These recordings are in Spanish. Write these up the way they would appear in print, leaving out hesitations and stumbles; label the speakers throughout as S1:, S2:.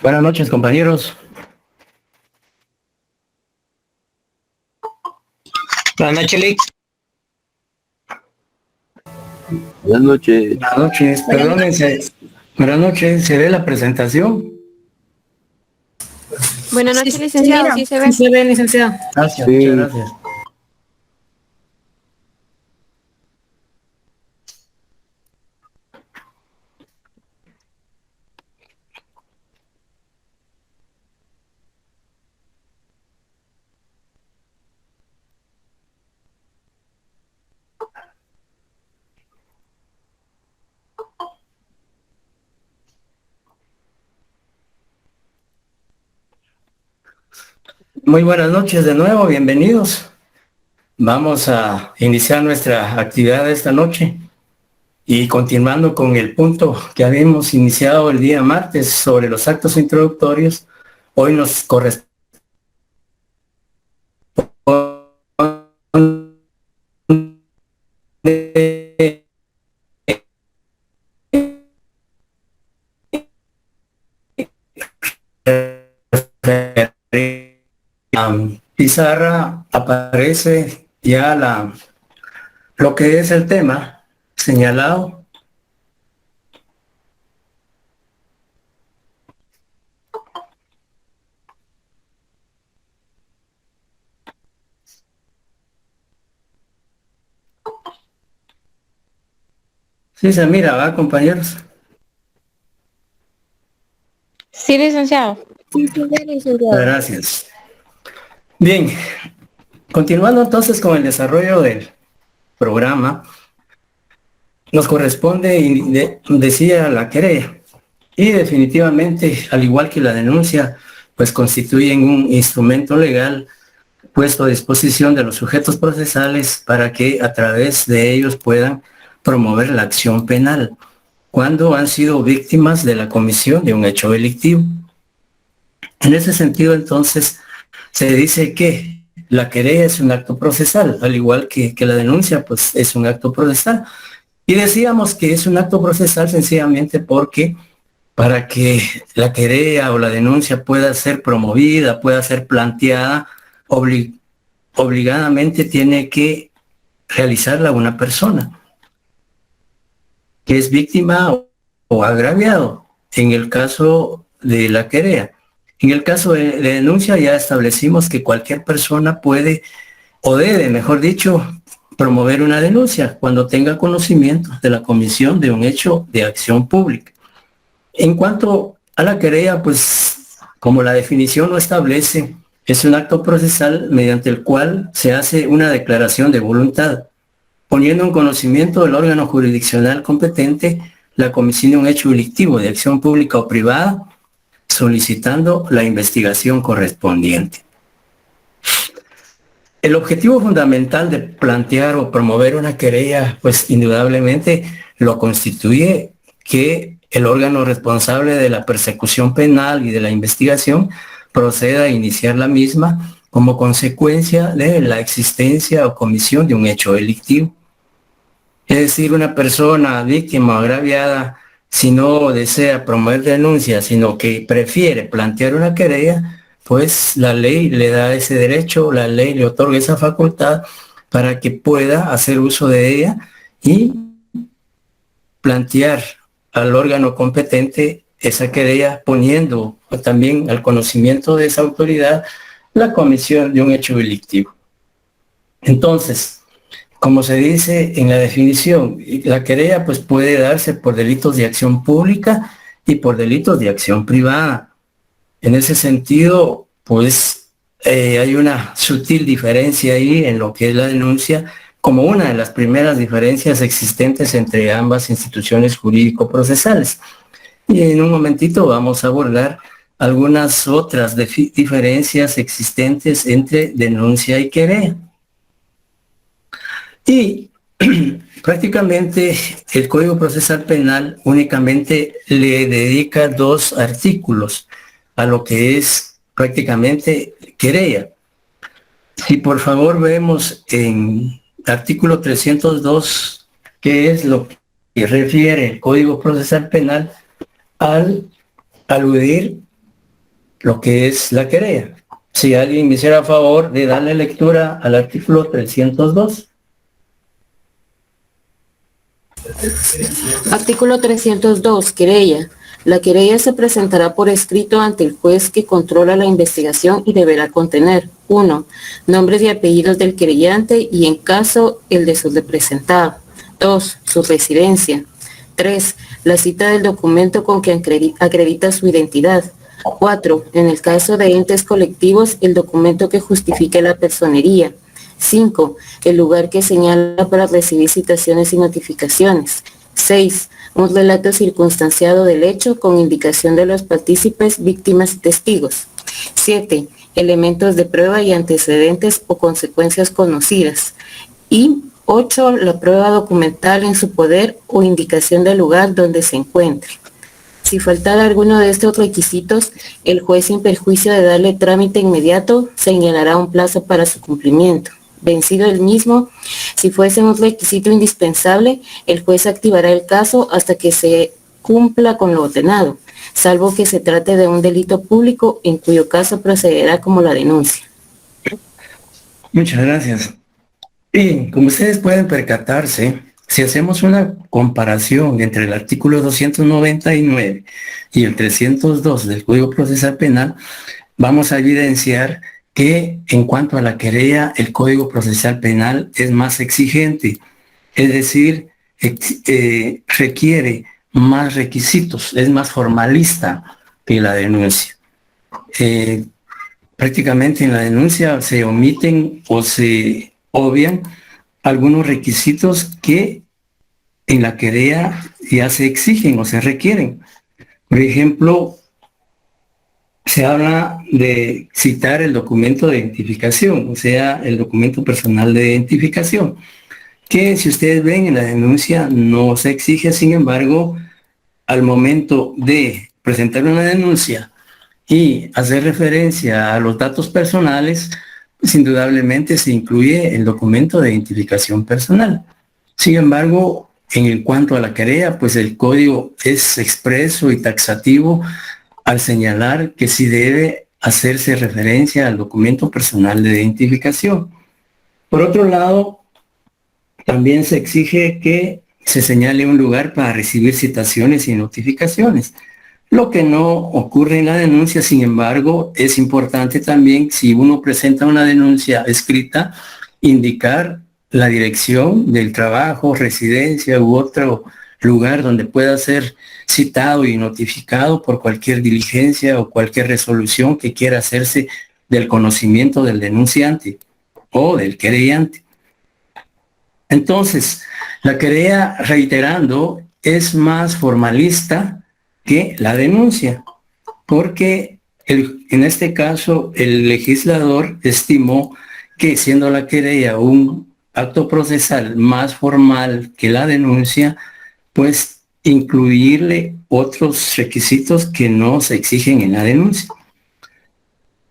S1: Buenas noches, compañeros.
S2: Buenas noches, Lick.
S3: Buenas noches.
S1: Buenas noches, perdónense. Buenas noches, ¿se ve la presentación?
S4: Buenas noches,
S5: Sí,
S4: licenciado.
S5: mira,
S4: Sí se ve.
S5: sí se ve, licenciado.
S1: Gracias,
S3: Sí.
S1: muchas gracias. Muy buenas noches de nuevo, bienvenidos. Vamos a iniciar nuestra actividad de esta noche y continuando con el punto que habíamos iniciado el día martes sobre los actos introductorios, hoy nos corresponde pizarra aparece ya lo que es el tema señalado. Sí se mira, ¿va, compañeros?
S4: Sí, licenciado.
S5: Sí se ve, licenciado.
S1: Gracias. Bien, continuando entonces con el desarrollo del programa, nos corresponde, decía, la querella. Y definitivamente, al igual que la denuncia, pues constituyen un instrumento legal puesto a disposición de los sujetos procesales para que a través de ellos puedan promover la acción penal cuando han sido víctimas de la comisión de un hecho delictivo. En ese sentido, entonces, se dice que la querella es un acto procesal, al igual que la denuncia, pues es un acto procesal. Y decíamos que es un acto procesal sencillamente porque para que la querella o la denuncia pueda ser promovida, pueda ser planteada, obligadamente tiene que realizarla una persona que es víctima o agraviado, en el caso de la querella. En el caso de denuncia ya establecimos que cualquier persona puede o debe, mejor dicho, promover una denuncia cuando tenga conocimiento de la comisión de un hecho de acción pública. En cuanto a la querella, pues como la definición lo establece, es un acto procesal mediante el cual se hace una declaración de voluntad, poniendo en conocimiento del órgano jurisdiccional competente la comisión de un hecho delictivo de acción pública o privada, solicitando la investigación correspondiente. El objetivo fundamental de plantear o promover una querella, pues indudablemente lo constituye que el órgano responsable de la persecución penal y de la investigación proceda a iniciar la misma como consecuencia de la existencia o comisión de un hecho delictivo. Es decir, una persona víctima o agraviada, si no desea promover denuncia, sino que prefiere plantear una querella, pues la ley le da ese derecho, la ley le otorga esa facultad para que pueda hacer uso de ella y plantear al órgano competente esa querella, poniendo también al conocimiento de esa autoridad la comisión de un hecho delictivo. Entonces, como se dice en la definición, la querella pues puede darse por delitos de acción pública y por delitos de acción privada. En ese sentido, pues hay una sutil diferencia ahí en lo que es la denuncia, como una de las primeras diferencias existentes entre ambas instituciones jurídico-procesales. Y en un momentito vamos a abordar algunas otras diferencias existentes entre denuncia y querella. Y prácticamente el Código Procesal Penal únicamente le dedica 2 artículos a lo que es prácticamente querella. Si por favor vemos en artículo 302, que es lo que refiere el Código Procesal Penal al aludir lo que es la querella. Si alguien me hiciera favor de darle lectura al artículo 302.
S5: Artículo 302. Querella. La querella se presentará por escrito ante el juez que controla la investigación y deberá contener: 1. Nombres y apellidos del querellante y, en caso, el de su representado. 2. Su residencia. 3. La cita del documento con que acredita su identidad. 4. En el caso de entes colectivos, el documento que justifique la personería. 5. El lugar que señala para recibir citaciones y notificaciones. 6. Un relato circunstanciado del hecho con indicación de los partícipes, víctimas y testigos. 7. Elementos de prueba y antecedentes o consecuencias conocidas. Y 8. La prueba documental en su poder o indicación del lugar donde se encuentre. Si faltara alguno de estos requisitos, el juez, sin perjuicio de darle trámite inmediato, señalará un plazo para su cumplimiento. Vencido el mismo, si fuese un requisito indispensable, el juez activará el caso hasta que se cumpla con lo ordenado, salvo que se trate de un delito público, en cuyo caso procederá como la denuncia.
S1: Muchas gracias. Y como ustedes pueden percatarse, si hacemos una comparación entre el artículo 299 y el 302 del Código Procesal Penal, vamos a evidenciar que en cuanto a la querella, el Código Procesal Penal es más exigente, es decir, requiere más requisitos, es más formalista que la denuncia. Prácticamente en la denuncia se omiten o se obvian algunos requisitos que en la querella ya se exigen o se requieren. Por ejemplo, se habla de citar el documento de identificación, o sea, el documento personal de identificación, que si ustedes ven en la denuncia no se exige. Sin embargo, al momento de presentar una denuncia y hacer referencia a los datos personales, pues indudablemente se incluye el documento de identificación personal. Sin embargo, en cuanto a la querella, pues el código es expreso y taxativo al señalar que sí debe hacerse referencia al documento personal de identificación. Por otro lado, también se exige que se señale un lugar para recibir citaciones y notificaciones, lo que no ocurre en la denuncia. Sin embargo, es importante también, si uno presenta una denuncia escrita, indicar la dirección del trabajo, residencia u otro lugar donde pueda ser citado y notificado por cualquier diligencia o cualquier resolución que quiera hacerse del conocimiento del denunciante o del querellante. Entonces, la querella, reiterando, es más formalista que la denuncia, porque en este caso el legislador estimó que, siendo la querella un acto procesal más formal que la denuncia, pues incluirle otros requisitos que no se exigen en la denuncia.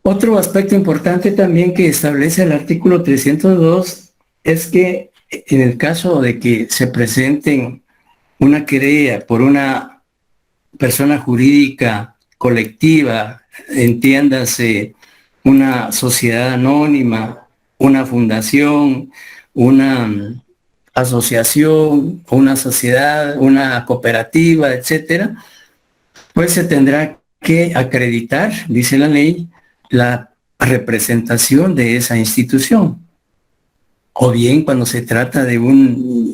S1: Otro aspecto importante también que establece el artículo 302 es que en el caso de que se presenten una querella por una persona jurídica colectiva, entiéndase una sociedad anónima, una fundación, una asociación, una sociedad, una cooperativa, etcétera, pues se tendrá que acreditar, dice la ley, la representación de esa institución. O bien, cuando se trata de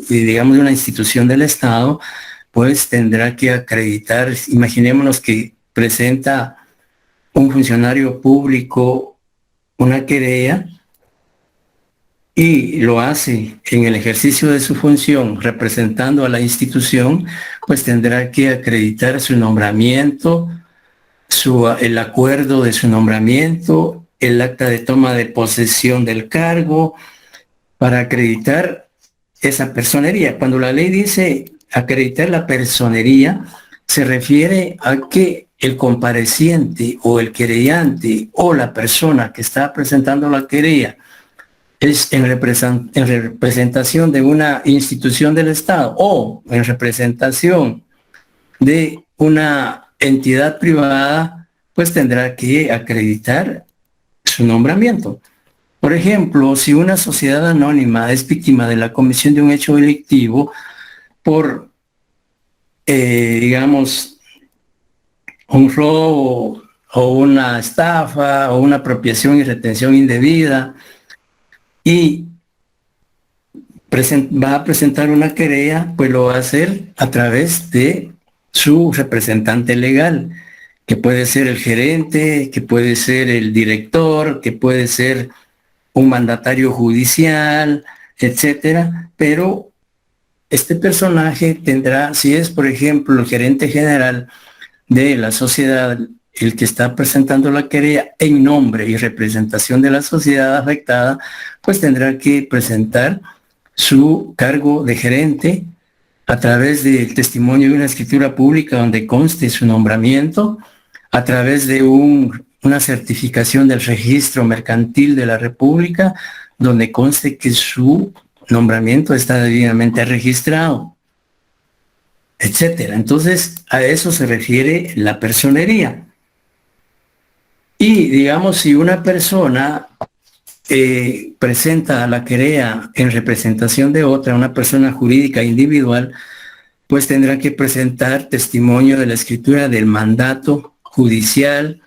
S1: digamos, de una institución del Estado, pues tendrá que acreditar. Imaginémonos que presenta un funcionario público una querella y lo hace en el ejercicio de su función representando a la institución, pues tendrá que acreditar su nombramiento, el acuerdo de su nombramiento, el acta de toma de posesión del cargo, para acreditar esa personería. Cuando la ley dice acreditar la personería, se refiere a que el compareciente o el querellante o la persona que está presentando la querella es en representación de una institución del Estado o en representación de una entidad privada, pues tendrá que acreditar su nombramiento. Por ejemplo, si una sociedad anónima es víctima de la comisión de un hecho delictivo por, digamos, un robo o una estafa o una apropiación y retención indebida, y va a presentar una querella, pues lo va a hacer a través de su representante legal, que puede ser el gerente, que puede ser el director, que puede ser un mandatario judicial, etcétera, pero este personaje tendrá, si es por ejemplo el gerente general de la sociedad, el que está presentando la querella en nombre y representación de la sociedad afectada, pues tendrá que presentar su cargo de gerente a través del testimonio de una escritura pública donde conste su nombramiento, a través de una certificación del registro mercantil de la República, donde conste que su nombramiento está debidamente registrado, etcétera. Entonces, a eso se refiere la personería. Y, digamos, si una persona presenta la querella en representación de otra, una persona jurídica individual, pues tendrá que presentar testimonio de la escritura del mandato judicial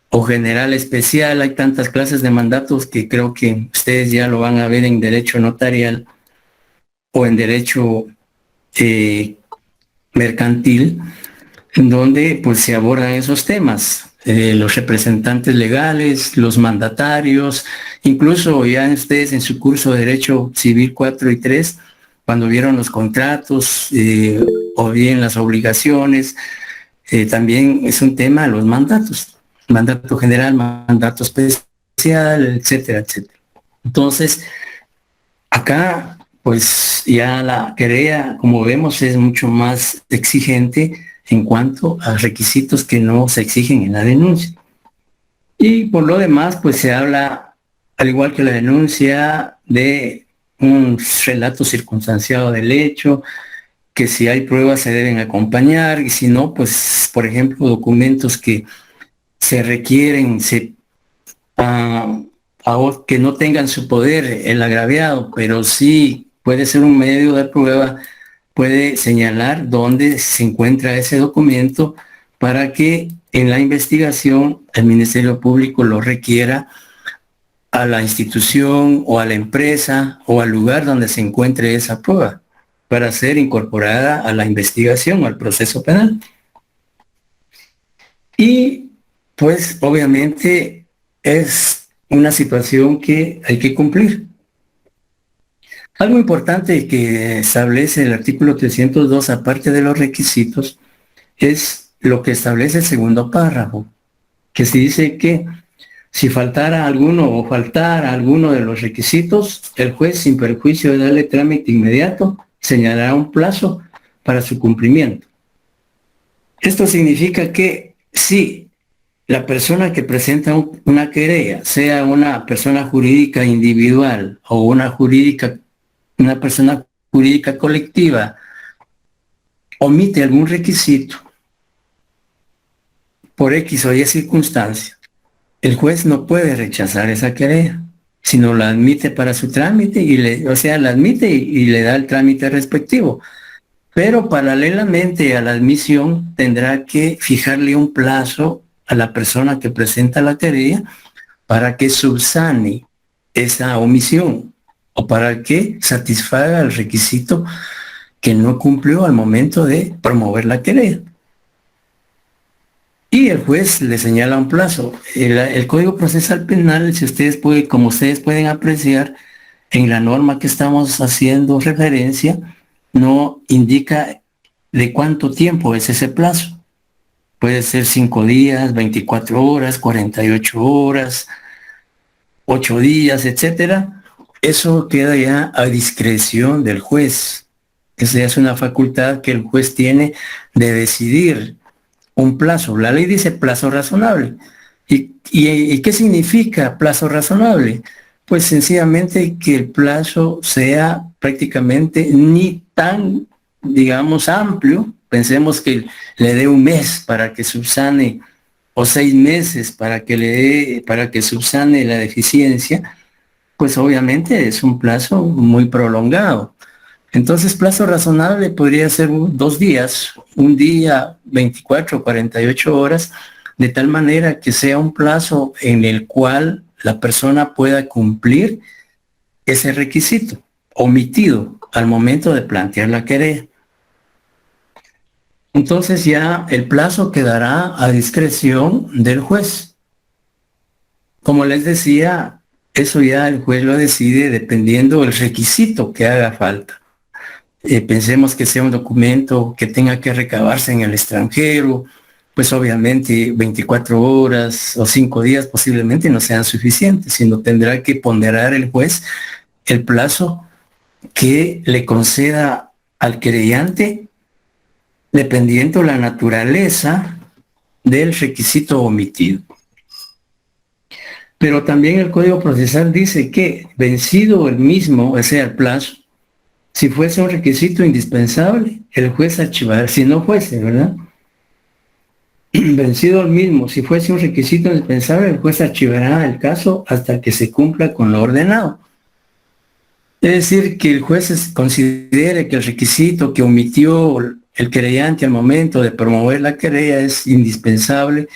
S1: o general especial. Hay tantas clases de mandatos que creo que ustedes ya lo van a ver en derecho notarial o en derecho mercantil, en donde pues se abordan esos temas. Los representantes legales, los mandatarios, incluso ya ustedes en su curso de Derecho Civil 4 y 3, cuando vieron los contratos o bien las obligaciones, también es un tema los mandatos, mandato general, mandato especial, etcétera, etcétera. Entonces, acá pues ya la querella, como vemos, es mucho más exigente en cuanto a requisitos que no se exigen en la denuncia. Y por lo demás, pues se habla, al igual que la denuncia, de un relato circunstanciado del hecho, que si hay pruebas se deben acompañar, y si no, pues, por ejemplo, documentos que se requieren, que no tengan su poder el agraviado, pero sí puede ser un medio de prueba, puede señalar dónde se encuentra ese documento para que en la investigación el Ministerio Público lo requiera a la institución o a la empresa o al lugar donde se encuentre esa prueba para ser incorporada a la investigación o al proceso penal. Y pues obviamente es una situación que hay que cumplir. Algo importante que establece el artículo 302, aparte de los requisitos, es lo que establece el segundo párrafo, que se dice que si faltara alguno o faltara alguno de los requisitos, el juez, sin perjuicio de darle trámite inmediato, señalará un plazo para su cumplimiento. Esto significa que si la persona que presenta una querella, sea una persona jurídica individual o una persona jurídica colectiva, omite algún requisito por X o Y circunstancia, el juez no puede rechazar esa querella, sino la admite para su trámite la admite y le da el trámite respectivo. Pero paralelamente a la admisión tendrá que fijarle un plazo a la persona que presenta la querella para que subsane esa omisión o para que satisfaga el requisito que no cumplió al momento de promover la querella. Y el juez le señala un plazo. El Código Procesal Penal, como ustedes pueden apreciar, en la norma que estamos haciendo referencia, no indica de cuánto tiempo es ese plazo. Puede ser 5 días, 24 horas, 48 horas, 8 días, etcétera. Eso queda ya a discreción del juez. Esa es una facultad que el juez tiene de decidir un plazo. La ley dice plazo razonable. ¿Y qué significa plazo razonable? Pues sencillamente que el plazo sea prácticamente ni tan, digamos, amplio. Pensemos que le dé un mes para que subsane o 6 meses para que subsane la deficiencia, pues obviamente es un plazo muy prolongado. Entonces, plazo razonable podría ser 2 días, un día, 24, 48 horas, de tal manera que sea un plazo en el cual la persona pueda cumplir ese requisito omitido al momento de plantear la querella. Entonces ya el plazo quedará a discreción del juez. Como les decía, eso ya el juez lo decide dependiendo del requisito que haga falta. Pensemos que sea un documento que tenga que recabarse en el extranjero, pues obviamente 24 horas o 5 días posiblemente no sean suficientes, sino tendrá que ponderar el juez el plazo que le conceda al querellante dependiendo la naturaleza del requisito omitido. Pero también el Código Procesal dice que vencido el mismo, o sea, el plazo, si fuese un requisito indispensable, el juez archivará, si no fuese, ¿verdad? Vencido el mismo, si fuese un requisito indispensable, el juez archivará el caso hasta que se cumpla con lo ordenado. Es decir, que el juez considere que el requisito que omitió el querellante al momento de promover la querella es indispensable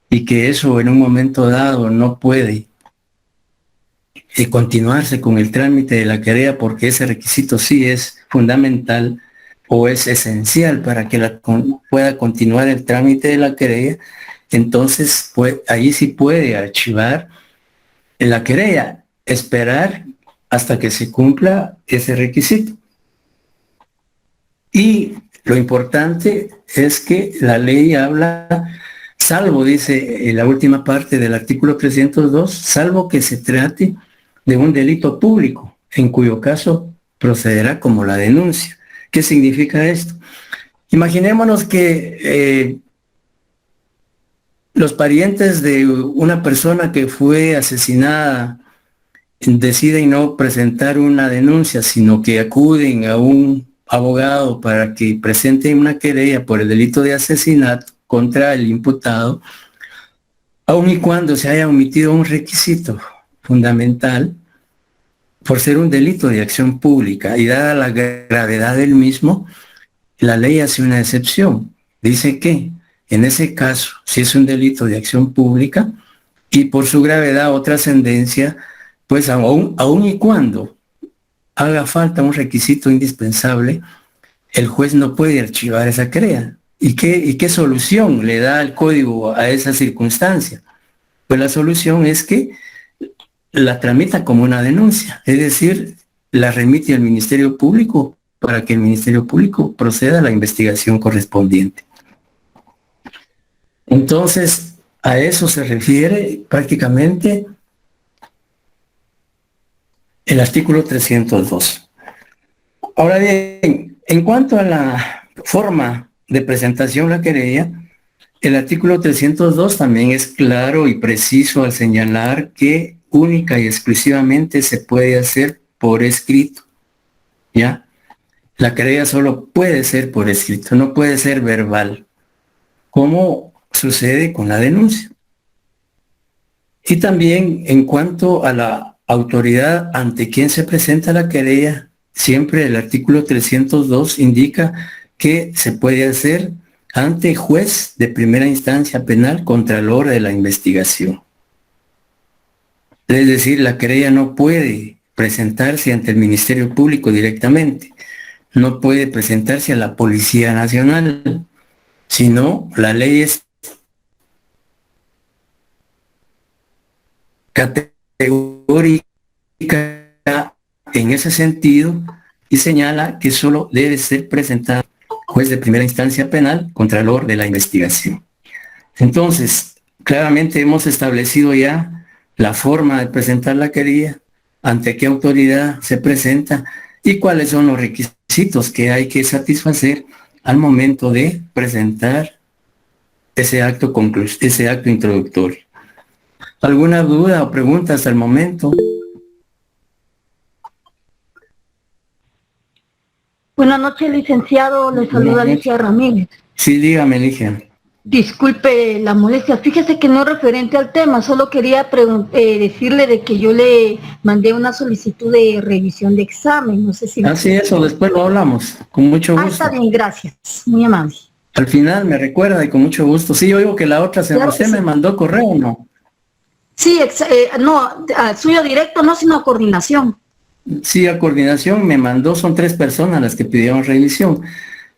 S1: y que eso en un momento dado no puede continuarse con el trámite de la querella porque ese requisito sí es fundamental o es esencial para que pueda continuar el trámite de la querella, entonces ahí sí puede archivar la querella, esperar hasta que se cumpla ese requisito. Y lo importante es que la ley habla, salvo, dice en la última parte del artículo 302, salvo que se trate de un delito público, en cuyo caso procederá como la denuncia. ¿Qué significa esto? Imaginémonos que los parientes de una persona que fue asesinada deciden no presentar una denuncia, sino que acuden a un abogado para que presente una querella por el delito de asesinato contra el imputado, aun y cuando se haya omitido un requisito fundamental por ser un delito de acción pública y dada la gravedad del mismo, la ley hace una excepción. Dice que en ese caso, si es un delito de acción pública y por su gravedad o trascendencia, pues aun y cuando haga falta un requisito indispensable, el juez no puede archivar esa querella. ¿Y qué solución le da el código a esa circunstancia? Pues la solución es que la tramita como una denuncia, es decir, la remite al Ministerio Público para que el Ministerio Público proceda a la investigación correspondiente. Entonces, a eso se refiere prácticamente el artículo 302. Ahora bien, en cuanto a la forma de presentación de la querella, el artículo 302 también es claro y preciso al señalar que única y exclusivamente se puede hacer por escrito, ¿ya? La querella solo puede ser por escrito, no puede ser verbal, como sucede con la denuncia. Y también en cuanto a la autoridad ante quien se presenta la querella, siempre el artículo 302 indica que se puede hacer ante juez de primera instancia penal, contralor de la investigación. Es decir, la querella no puede presentarse ante el Ministerio Público directamente, no puede presentarse a la Policía Nacional, sino la ley es categórica en ese sentido y señala que solo debe ser presentada juez de primera instancia penal, contralor de la investigación. Entonces, claramente hemos establecido ya la forma de presentar la querella, ante qué autoridad se presenta y cuáles son los requisitos que hay que satisfacer al momento de presentar ese acto introductorio. ¿Alguna duda o pregunta hasta el momento?
S6: Buenas noches, licenciado. Le saluda Alicia Ramírez.
S1: Sí, dígame, Ligia.
S6: Disculpe la molestia, fíjese que no es referente al tema, solo quería decirle de que yo le mandé una solicitud de revisión de examen, no sé si...
S1: Así eso, después lo hablamos, con mucho gusto.
S6: Está bien, gracias, muy amable.
S1: Al final me recuerda y con mucho gusto. Sí, yo digo que la otra,
S6: Claro
S1: usted
S6: que
S1: me
S6: sí.
S1: mandó correo, ¿no?
S6: Sí, no, al suyo directo, no, sino a coordinación.
S1: Sí, a coordinación me mandó, son 3 personas las que pidieron revisión.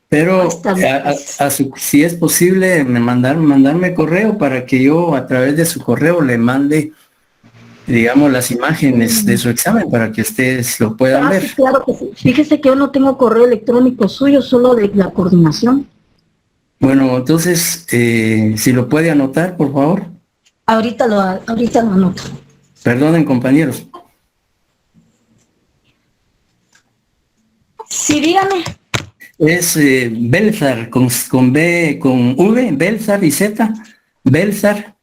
S1: Pero
S6: Está bien, gracias.
S1: si es posible, mandarme correo para que yo a través de su correo le mande, digamos, las imágenes de su examen para que ustedes lo puedan ver.
S6: Sí, claro que sí. Fíjese que yo no tengo correo electrónico suyo, solo de la coordinación.
S1: Bueno, entonces, si lo puede anotar, por favor.
S6: Ahorita lo anoto.
S1: Perdonen, compañeros.
S6: Sí, dígame.
S1: Es Belzar, con B, con V, Belzar y Z, Belzar,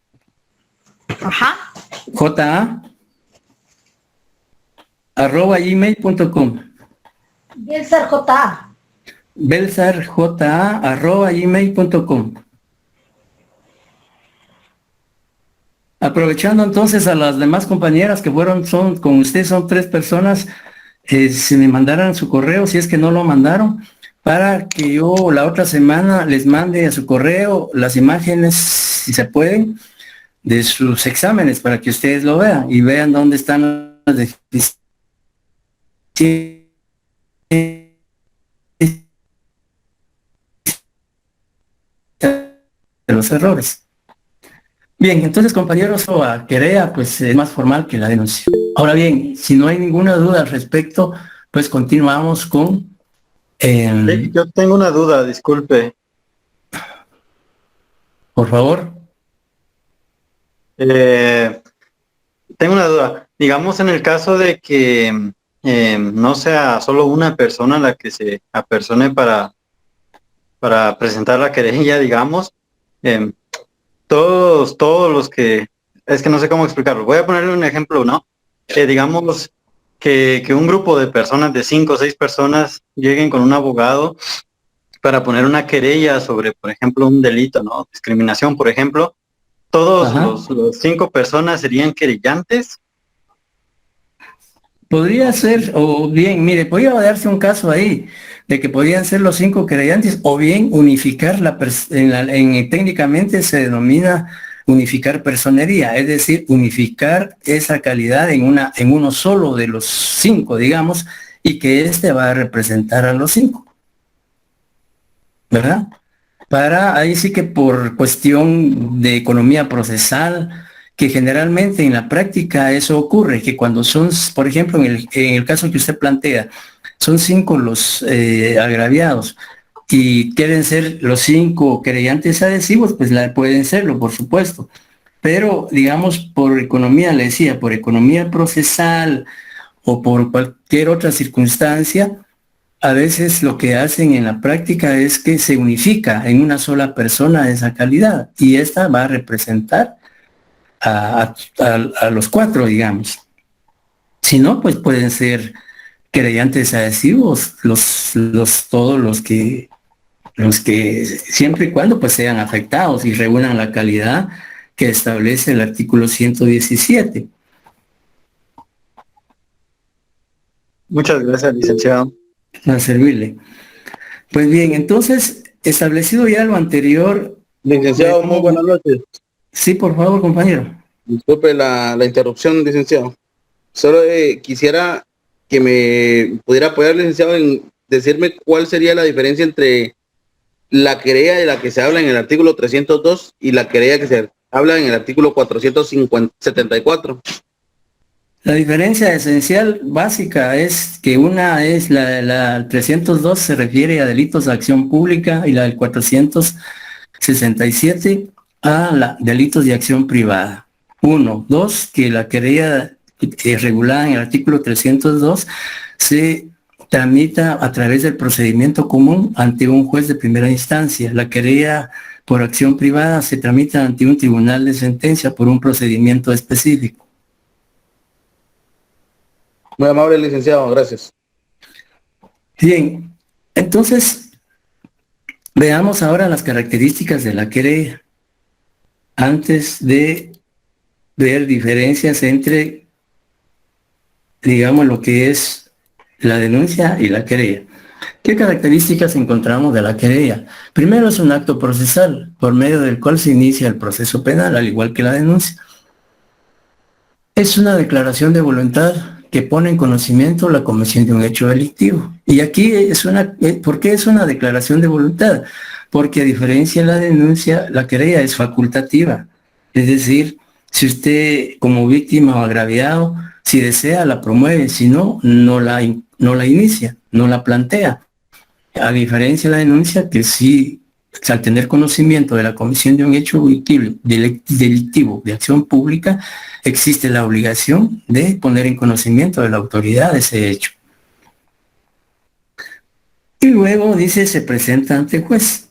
S6: Ajá.
S1: J-A, @gmail.com.
S6: Belzar J.A.
S1: Belzar, J-A, @gmail.com. Aprovechando entonces a las demás compañeras que con usted son 3 personas, si me mandaran su correo, si es que no lo mandaron, para que yo la otra semana les mande a su correo las imágenes, si se pueden, de sus exámenes, para que ustedes lo vean y vean dónde están las deficiencias de los errores. Bien, entonces, compañeros, a querella pues es más formal que la denuncia. Ahora bien, si no hay ninguna duda al respecto, pues continuamos con...
S7: Yo tengo una duda, disculpe.
S1: Por favor.
S7: Tengo una duda. Digamos, en el caso de que no sea solo una persona la que se apersone para presentar la querella, digamos, todos los que... Es que no sé cómo explicarlo. Voy a ponerle un ejemplo, ¿no? Digamos que un grupo de personas, de 5 o 6 personas, lleguen con un abogado para poner una querella sobre, por ejemplo, un delito, ¿no? Discriminación, por ejemplo. Todos los 5 personas serían querellantes.
S1: Podría ser, o bien, mire, podría darse un caso ahí de que podrían ser los 5 querellantes, o bien unificar técnicamente se denomina unificar personería, es decir, unificar esa calidad en uno solo de los 5, digamos, y que este va a representar a los 5, ¿verdad? Ahí sí que por cuestión de economía procesal, que generalmente en la práctica eso ocurre, que cuando son, por ejemplo, en el caso que usted plantea, son 5 los agraviados y quieren ser los 5 querellantes adhesivos, pues pueden serlo, por supuesto. Pero, digamos, por economía, le decía, por economía procesal o por cualquier otra circunstancia, a veces lo que hacen en la práctica es que se unifica en una sola persona esa calidad y esta va a representar a los 4, digamos. Si no, pues pueden ser querellantes adhesivos, todos los que siempre y cuando pues sean afectados y reúnan la calidad que establece el artículo 117.
S7: Muchas gracias, licenciado.
S1: A servirle. Pues bien, entonces, establecido ya lo anterior...
S3: Licenciado, muy buenas noches.
S1: Sí, por favor, compañero.
S3: Disculpe la interrupción, licenciado. Solo quisiera que me pudiera apoyar, licenciado, en decirme cuál sería la diferencia entre la querella de la que se habla en el artículo 302 y la querella que se habla en el artículo 474.
S1: La diferencia esencial básica es que una es la 302 se refiere a delitos de acción pública y la del 467 a delitos de acción privada. 1. 2, que la querella regulada en el artículo 302 se tramita a través del procedimiento común ante un juez de primera instancia. La querella por acción privada se tramita ante un tribunal de sentencia por un procedimiento específico.
S3: Muy amable, licenciado, gracias.
S1: Bien, entonces, Veamos ahora las características de la querella, antes de ver diferencias entre, digamos, lo que es la denuncia y la querella. ¿Qué características encontramos de la querella? Primero, es un acto procesal, por medio del cual se inicia el proceso penal, al igual que la denuncia. Es una declaración de voluntad que pone en conocimiento la comisión de un hecho delictivo. Y aquí ¿por qué es una declaración de voluntad? Porque a diferencia de la denuncia, la querella es facultativa. Es decir, si usted como víctima o agraviado, si desea, la promueve, si no, no la inicia, no la plantea. A diferencia de la denuncia, que sí, al tener conocimiento de la comisión de un hecho delictivo de acción pública, existe la obligación de poner en conocimiento de la autoridad ese hecho. Y luego dice, se presenta ante el juez.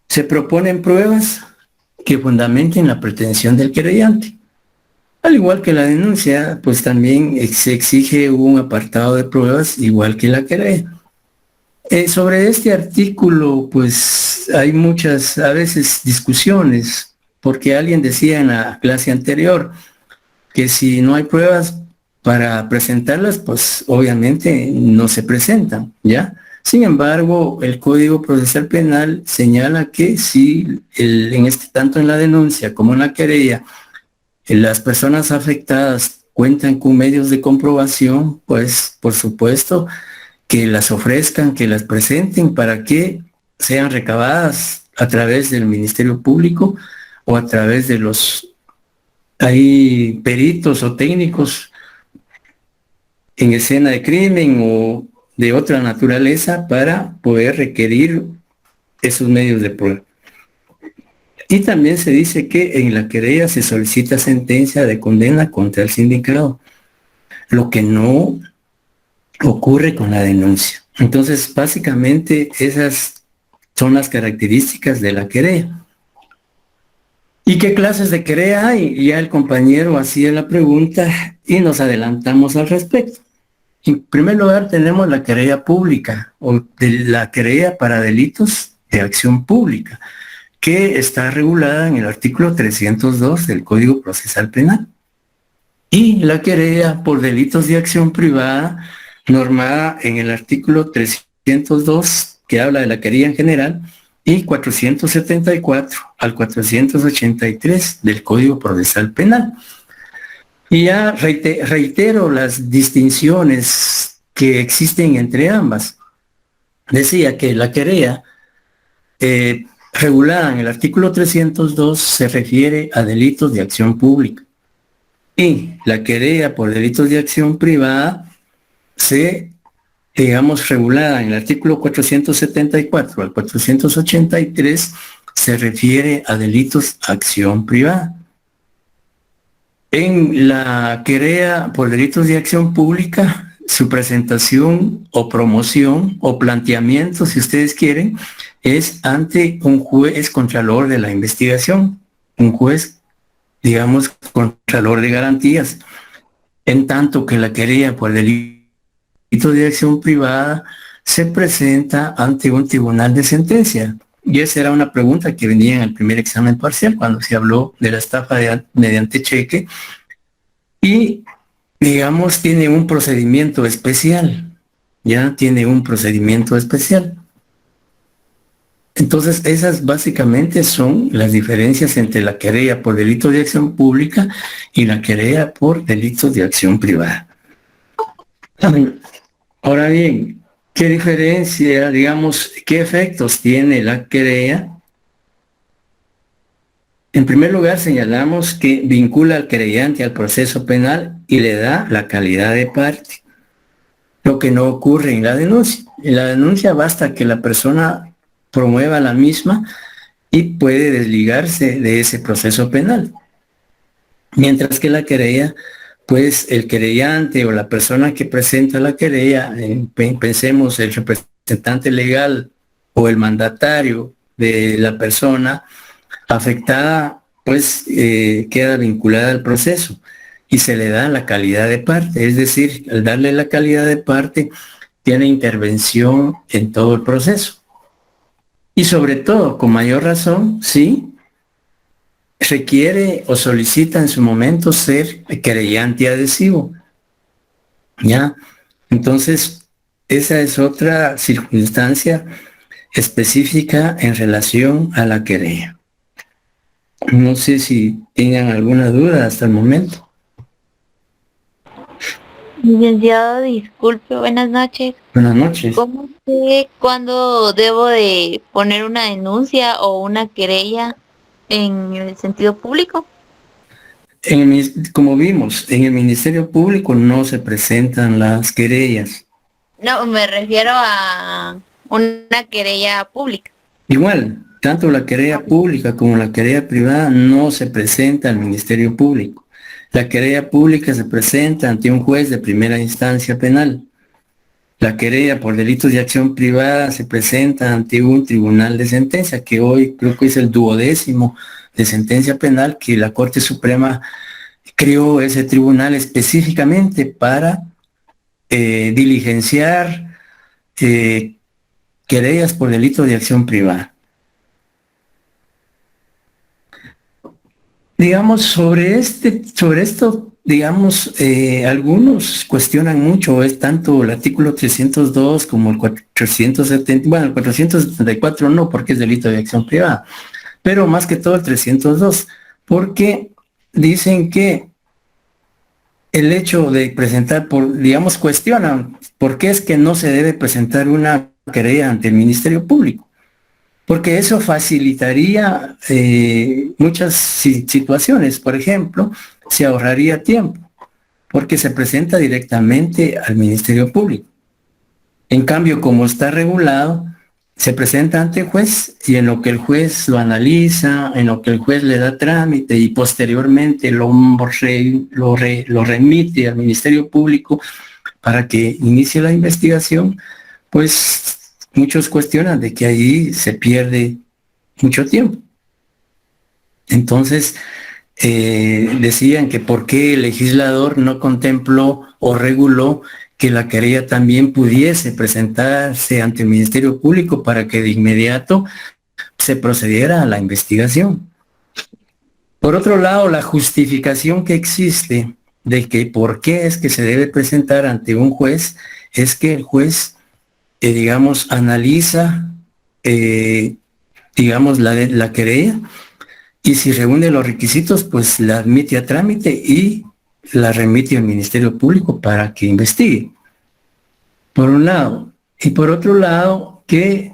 S1: Se proponen pruebas que fundamenten la pretensión del querellante. Al igual que la denuncia, pues también se exige un apartado de pruebas igual que la querella. Sobre este artículo, pues hay muchas, a veces, discusiones, porque alguien decía en la clase anterior que si no hay pruebas para presentarlas, pues obviamente no se presentan, ¿ya? Sin embargo, el Código Procesal Penal señala que si, tanto en la denuncia como en la querella, las personas afectadas cuentan con medios de comprobación, pues por supuesto que las ofrezcan, que las presenten para que sean recabadas a través del Ministerio Público o a través de los peritos o técnicos en escena de crimen o de otra naturaleza para poder requerir esos medios de prueba. Y también se dice que en la querella se solicita sentencia de condena contra el sindicado, lo que no ocurre con la denuncia. Entonces, básicamente, esas son las características de la querella. ¿Y qué clases de querella hay? Ya el compañero hacía la pregunta y nos adelantamos al respecto. En primer lugar, tenemos la querella pública o la querella para delitos de acción pública, que está regulada en el artículo 302 del Código Procesal Penal. Y la querella por delitos de acción privada, normada en el artículo 302, que habla de la querella en general, y 474 al 483 del Código Procesal Penal. Y ya reitero las distinciones que existen entre ambas. Decía que la querella regulada en el artículo 302 se refiere a delitos de acción pública. Y la querella por delitos de acción privada regulada en el artículo 474 al 483, se refiere a delitos de acción privada. En la querella por delitos de acción pública, su presentación o promoción o planteamiento, si ustedes quieren, es ante un juez contralor de la investigación, un juez, digamos, contralor de garantías, en tanto que la querella por delito de acción privada se presenta ante un tribunal de sentencia. Y esa era una pregunta que venía en el primer examen parcial cuando se habló de la estafa mediante cheque. Y, digamos, tiene un procedimiento especial. Ya tiene un procedimiento especial. Entonces, esas básicamente son las diferencias entre la querella por delitos de acción pública y la querella por delitos de acción privada. Ahora bien, ¿qué diferencia, digamos, qué efectos tiene la querella? En primer lugar, señalamos que vincula al querellante al proceso penal y le da la calidad de parte, lo que no ocurre en la denuncia. En la denuncia basta que la persona promueva la misma y puede desligarse de ese proceso penal. Mientras que la querella, pues el querellante o la persona que presenta la querella, pensemos el representante legal o el mandatario de la persona afectada, pues queda vinculada al proceso y se le da la calidad de parte. Es decir, al darle la calidad de parte, tiene intervención en todo el proceso. y sobre todo, con mayor razón, si requiere o solicita en su momento ser querellante adhesivo. ¿Ya? Entonces, esa es otra circunstancia específica en relación a la querella. No sé si tengan alguna duda hasta el momento.
S4: Licenciado, disculpe, buenas noches.
S1: Buenas noches.
S4: ¿Cómo sé cuándo debo de poner una denuncia o una querella en el sentido público?
S1: Como vimos, en el Ministerio Público no se presentan las querellas.
S4: No, me refiero a una querella pública.
S1: Igual, tanto la querella pública como la querella privada no se presenta al Ministerio Público. La querella pública se presenta ante un juez de primera instancia penal. La querella por delitos de acción privada se presenta ante un tribunal de sentencia, que hoy creo que es el 12º de sentencia penal, que la Corte Suprema creó ese tribunal específicamente para diligenciar querellas por delitos de acción privada. Digamos, sobre esto, digamos, algunos cuestionan mucho, es tanto el artículo 302 como el 470, bueno, el 474 no, porque es delito de acción privada, pero más que todo el 302, porque dicen que el hecho de presentar, digamos, cuestionan por qué es que no se debe presentar una querella ante el Ministerio Público. Porque eso facilitaría muchas situaciones. Por ejemplo, se ahorraría tiempo, porque se presenta directamente al Ministerio Público. En cambio, como está regulado, se presenta ante el juez y en lo que el juez lo analiza, en lo que el juez le da trámite y posteriormente lo remite al Ministerio Público para que inicie la investigación, pues muchos cuestionan de que ahí se pierde mucho tiempo. Entonces, decían que por qué el legislador no contempló o reguló que la querella también pudiese presentarse ante el Ministerio Público para que de inmediato se procediera a la investigación. Por otro lado, la justificación que existe de que por qué es que se debe presentar ante un juez es que el juez digamos, analiza, digamos, la querella y si reúne los requisitos, pues la admite a trámite y la remite al Ministerio Público para que investigue. Por un lado. Y por otro lado, que,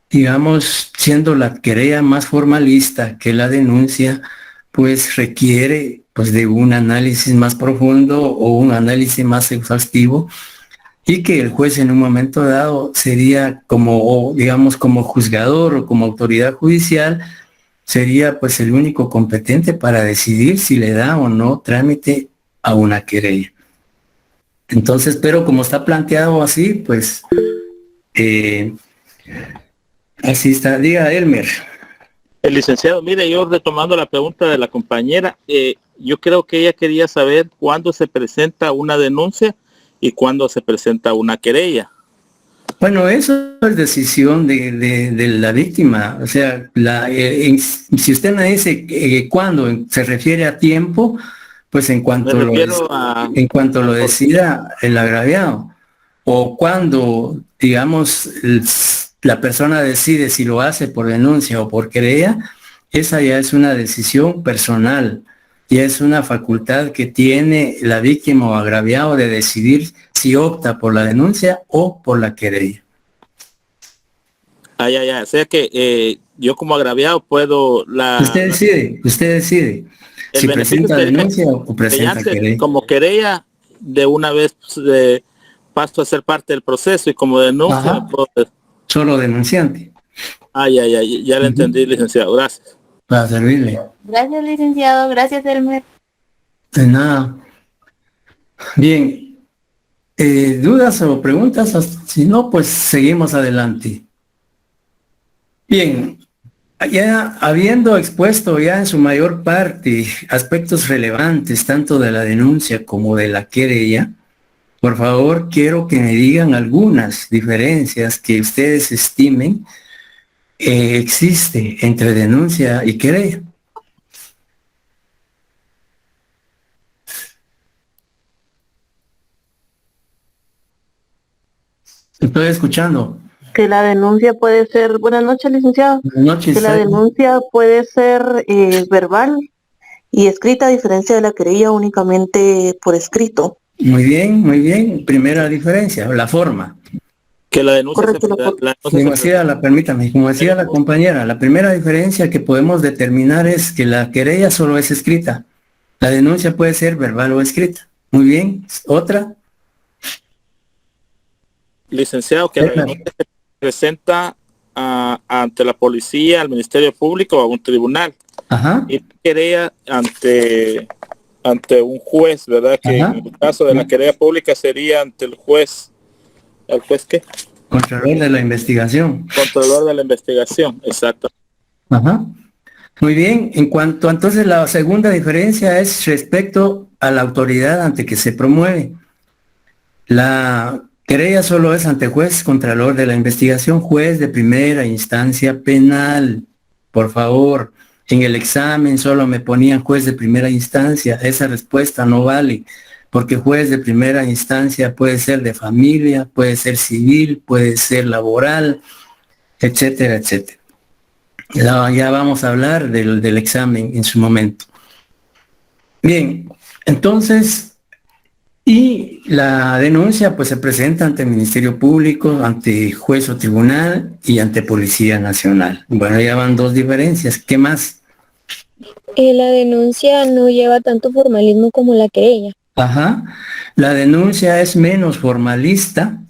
S1: digamos, siendo la querella más formalista que la denuncia, pues requiere pues de un análisis más profundo o un análisis más exhaustivo y que el juez en un momento dado sería como, digamos, como juzgador o como autoridad judicial, sería pues el único competente para decidir si le da o no trámite a una querella. Entonces, pero como está planteado así, pues así está. Diga, Elmer.
S8: El licenciado, mire, yo retomando la pregunta de la compañera, yo creo que ella quería saber cuándo se presenta una denuncia y cuándo se presenta una querella.
S1: Bueno, eso es decisión de la víctima. O sea, si usted me dice cuándo se refiere a tiempo, pues en cuanto lo decida el agraviado. O cuando, digamos, la persona decide si lo hace por denuncia o por querella, esa ya es una decisión personal. Y es una facultad que tiene la víctima o agraviado de decidir si opta por la denuncia o por la querella.
S8: O sea que yo como agraviado puedo...
S1: Usted decide. Si presenta denuncia o presenta querella.
S8: Como querella, de una vez paso a ser parte del proceso y como denuncia...
S1: Solo denunciante.
S8: Ya lo entendí, licenciado. Gracias.
S1: Para servirle.
S4: Gracias, licenciado. Gracias, Elmer.
S1: De nada. Bien. ¿Dudas o preguntas? Si no, pues seguimos adelante. Bien. Ya habiendo expuesto ya en su mayor parte aspectos relevantes tanto de la denuncia como de la querella, por favor quiero que me digan algunas diferencias que ustedes estimen existe entre denuncia y querella? Estoy escuchando.
S9: Que la denuncia puede ser, buenas noches, licenciado,
S1: Buenas noches.
S9: que la denuncia puede ser verbal y escrita, a diferencia de la querella únicamente por escrito.
S1: Muy bien. Primera diferencia, la forma.
S8: Que la denuncia
S9: Correcto,
S1: Como decía la compañera, la primera diferencia que podemos determinar es que la querella solo es escrita. La denuncia puede ser verbal o escrita. Muy bien. Otra.
S8: licenciado, que la denuncia se presenta ante la policía, al Ministerio Público o a un tribunal.
S1: Ajá.
S8: Y querella ante un juez, ¿verdad? Que
S1: Ajá.
S8: en el caso de la querella pública sería ante el juez. ¿El juez qué?
S1: Contralor de la investigación.
S8: Controlador de la investigación, exacto.
S1: Ajá. Muy bien. En cuanto entonces la segunda diferencia es respecto a la autoridad ante que se promueve. La querella solo es ante juez contralor de la investigación, juez de primera instancia penal. Por favor, en el examen solo me ponían juez de primera instancia. Esa respuesta no vale, porque juez de primera instancia puede ser de familia, puede ser civil, puede ser laboral, etcétera, etcétera. Ya vamos a hablar del examen en su momento. Bien, entonces, y la denuncia pues se presenta ante el Ministerio Público, ante juez o tribunal y ante Policía Nacional. Bueno, ya van dos diferencias. ¿Qué más?
S10: La denuncia no lleva tanto formalismo como la querella.
S1: Ajá. La denuncia es menos formalista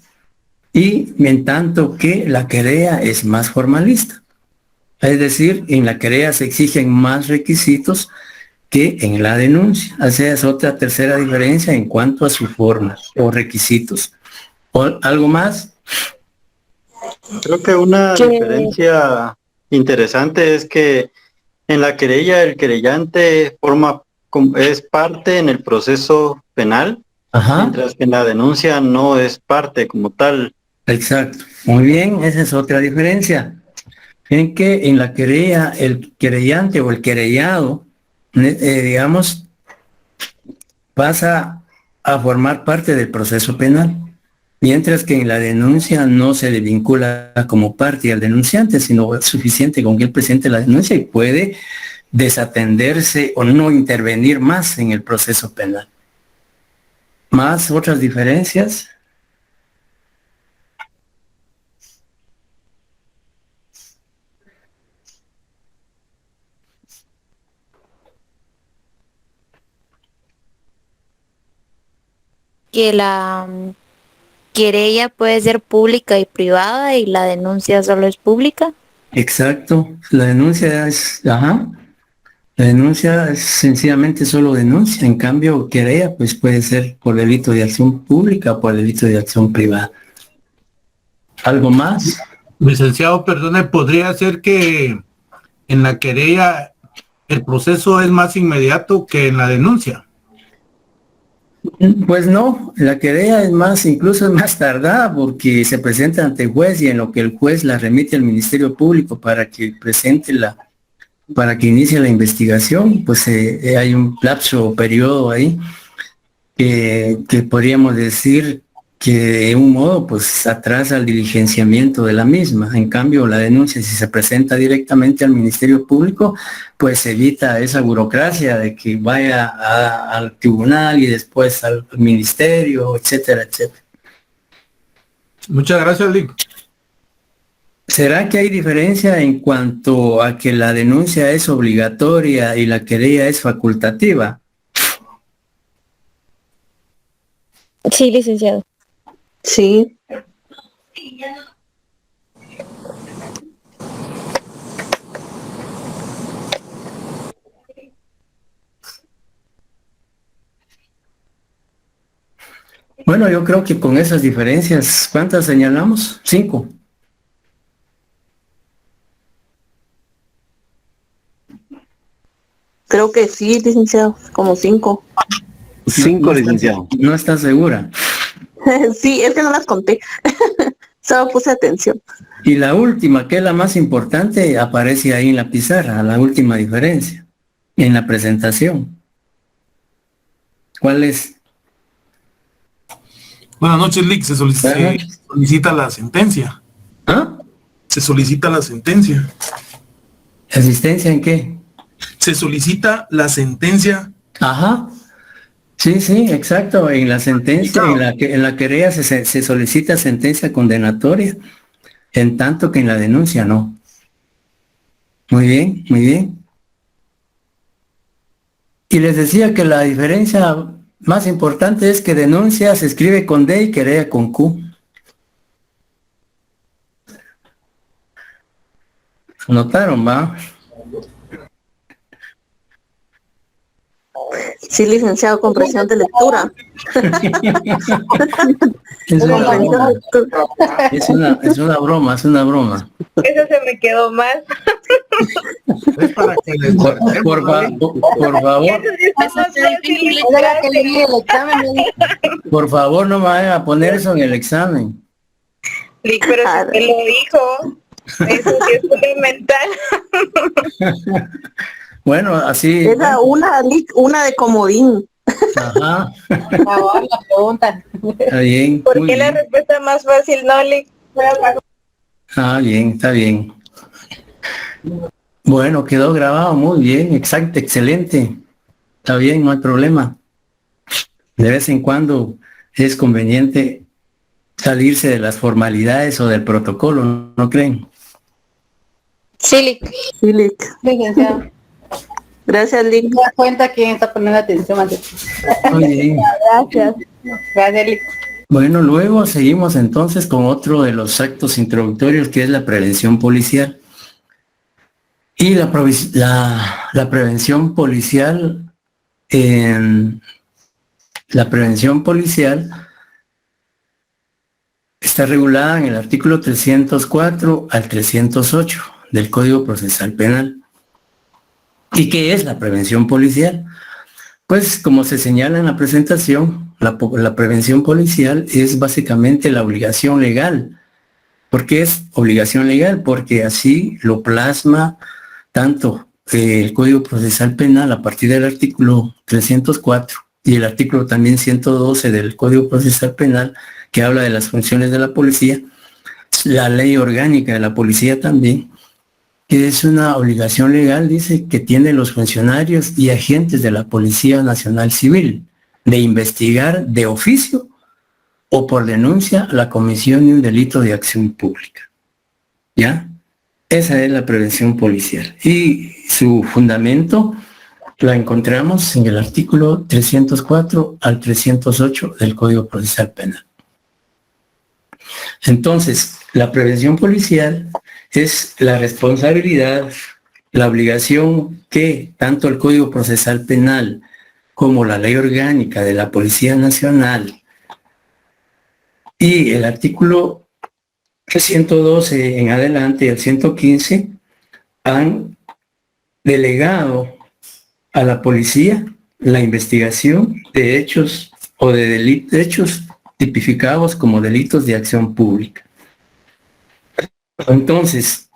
S1: y en tanto que la querella es más formalista. Es decir, en la querella se exigen más requisitos que en la denuncia. O sea, es otra tercera diferencia en cuanto a su forma o requisitos. ¿Algo más?
S7: Creo que una diferencia interesante es que en la querella el querellante es parte en el proceso penal,
S1: Ajá.
S7: Mientras que en la denuncia no es parte como tal.
S1: Exacto. Muy bien, esa es otra diferencia. En que en la querella el querellante o el querellado, digamos, pasa a formar parte del proceso penal, mientras que en la denuncia no se le vincula como parte al denunciante, sino es suficiente con que él presente la denuncia y puede desatenderse o no intervenir más en el proceso penal. ¿Más otras diferencias?
S4: Que la querella puede ser pública y privada y la denuncia solo es pública.
S1: Exacto. La denuncia es, ajá. La denuncia es sencillamente solo denuncia. En cambio, querella pues puede ser por delito de acción pública o por delito de acción privada. ¿Algo más?
S11: Licenciado, perdone, ¿podría ser que en la querella el proceso es más inmediato que en la denuncia?
S1: Pues no, la querella es más, incluso es más tardada porque se presenta ante el juez y en lo que el juez la remite al Ministerio Público para que presente para que inicie la investigación, pues hay un lapso o periodo ahí que podríamos decir que de un modo pues atrasa el diligenciamiento de la misma. En cambio, la denuncia, si se presenta directamente al Ministerio Público, pues evita esa burocracia de que vaya al tribunal y después al ministerio, etcétera, etcétera.
S11: Muchas gracias, Lick.
S1: ¿Será que hay diferencia en cuanto a que la denuncia es obligatoria y la querella es facultativa?
S10: Sí, licenciado.
S9: Sí.
S1: Bueno, yo creo que con esas diferencias, ¿cuántas señalamos? 5.
S9: Creo que sí, licenciado, como 5.
S3: 5, licenciado.
S1: ¿No estás segura?
S9: Sí, es que no las conté. Solo puse atención.
S1: Y la última, que es la más importante, aparece ahí en la pizarra, la última diferencia, en la presentación. ¿Cuál es?
S12: Buenas noches, Lick. Se solicita la sentencia.
S1: ¿Ah?
S12: Se solicita la sentencia.
S1: ¿Asistencia en qué?
S12: Se solicita la sentencia.
S1: Ajá. Sí, sí, exacto. En la sentencia, en la querella se solicita sentencia condenatoria, en tanto que en la denuncia no. Muy bien, muy bien. Y les decía que la diferencia más importante es que denuncia se escribe con D y querella con Q. ¿Notaron, va?
S9: Sí, licenciado, comprensión de lectura.
S1: Es una broma, es una broma.
S13: Eso se me quedó mal.
S1: Por favor. Por favor, no me vayan a poner eso en el examen.
S13: Pero si te lo dijo, eso sí es fundamental.
S1: Bueno, así.
S9: Era una de comodín.
S1: Ajá.
S13: Ahora la preguntan.
S1: Está bien.
S13: ¿Por qué la respuesta más fácil, no, Lick?
S1: Ah, bien, está bien. Bueno, quedó grabado muy bien, exacto, excelente. Está bien, no hay problema. De vez en cuando es conveniente salirse de las formalidades o del protocolo, ¿no creen?
S13: Sí, Lick.
S9: Sí, Lick.
S13: Licenciado.
S9: Gracias, Lick.
S13: Me da cuenta quién está poniendo atención antes.
S1: Muy bien.
S13: Gracias. Gracias, Lick.
S1: Bueno, luego seguimos entonces con otro de los actos introductorios, que es la prevención policial. Y la prevención policial, está regulada en el artículo 304 al 308 del Código Procesal Penal. ¿Y qué es la prevención policial? Pues como se señala en la presentación, la prevención policial es básicamente la obligación legal. ¿Por qué es obligación legal? Porque así lo plasma tanto el Código Procesal Penal a partir del artículo 304 y el artículo también 112 del Código Procesal Penal, que habla de las funciones de la policía, la ley orgánica de la policía también, que es una obligación legal, dice, que tienen los funcionarios y agentes de la Policía Nacional Civil de investigar de oficio o por denuncia la comisión de un delito de acción pública. ¿Ya? Esa es la prevención policial. Y su fundamento la encontramos en el artículo 304 al 308 del Código Procesal Penal. Entonces, la prevención policial es la responsabilidad, la obligación que tanto el Código Procesal Penal como la Ley Orgánica de la Policía Nacional y el artículo 112 en adelante y el 115 han delegado a la policía la investigación de hechos o de hechos tipificados como delitos de acción pública. Entonces,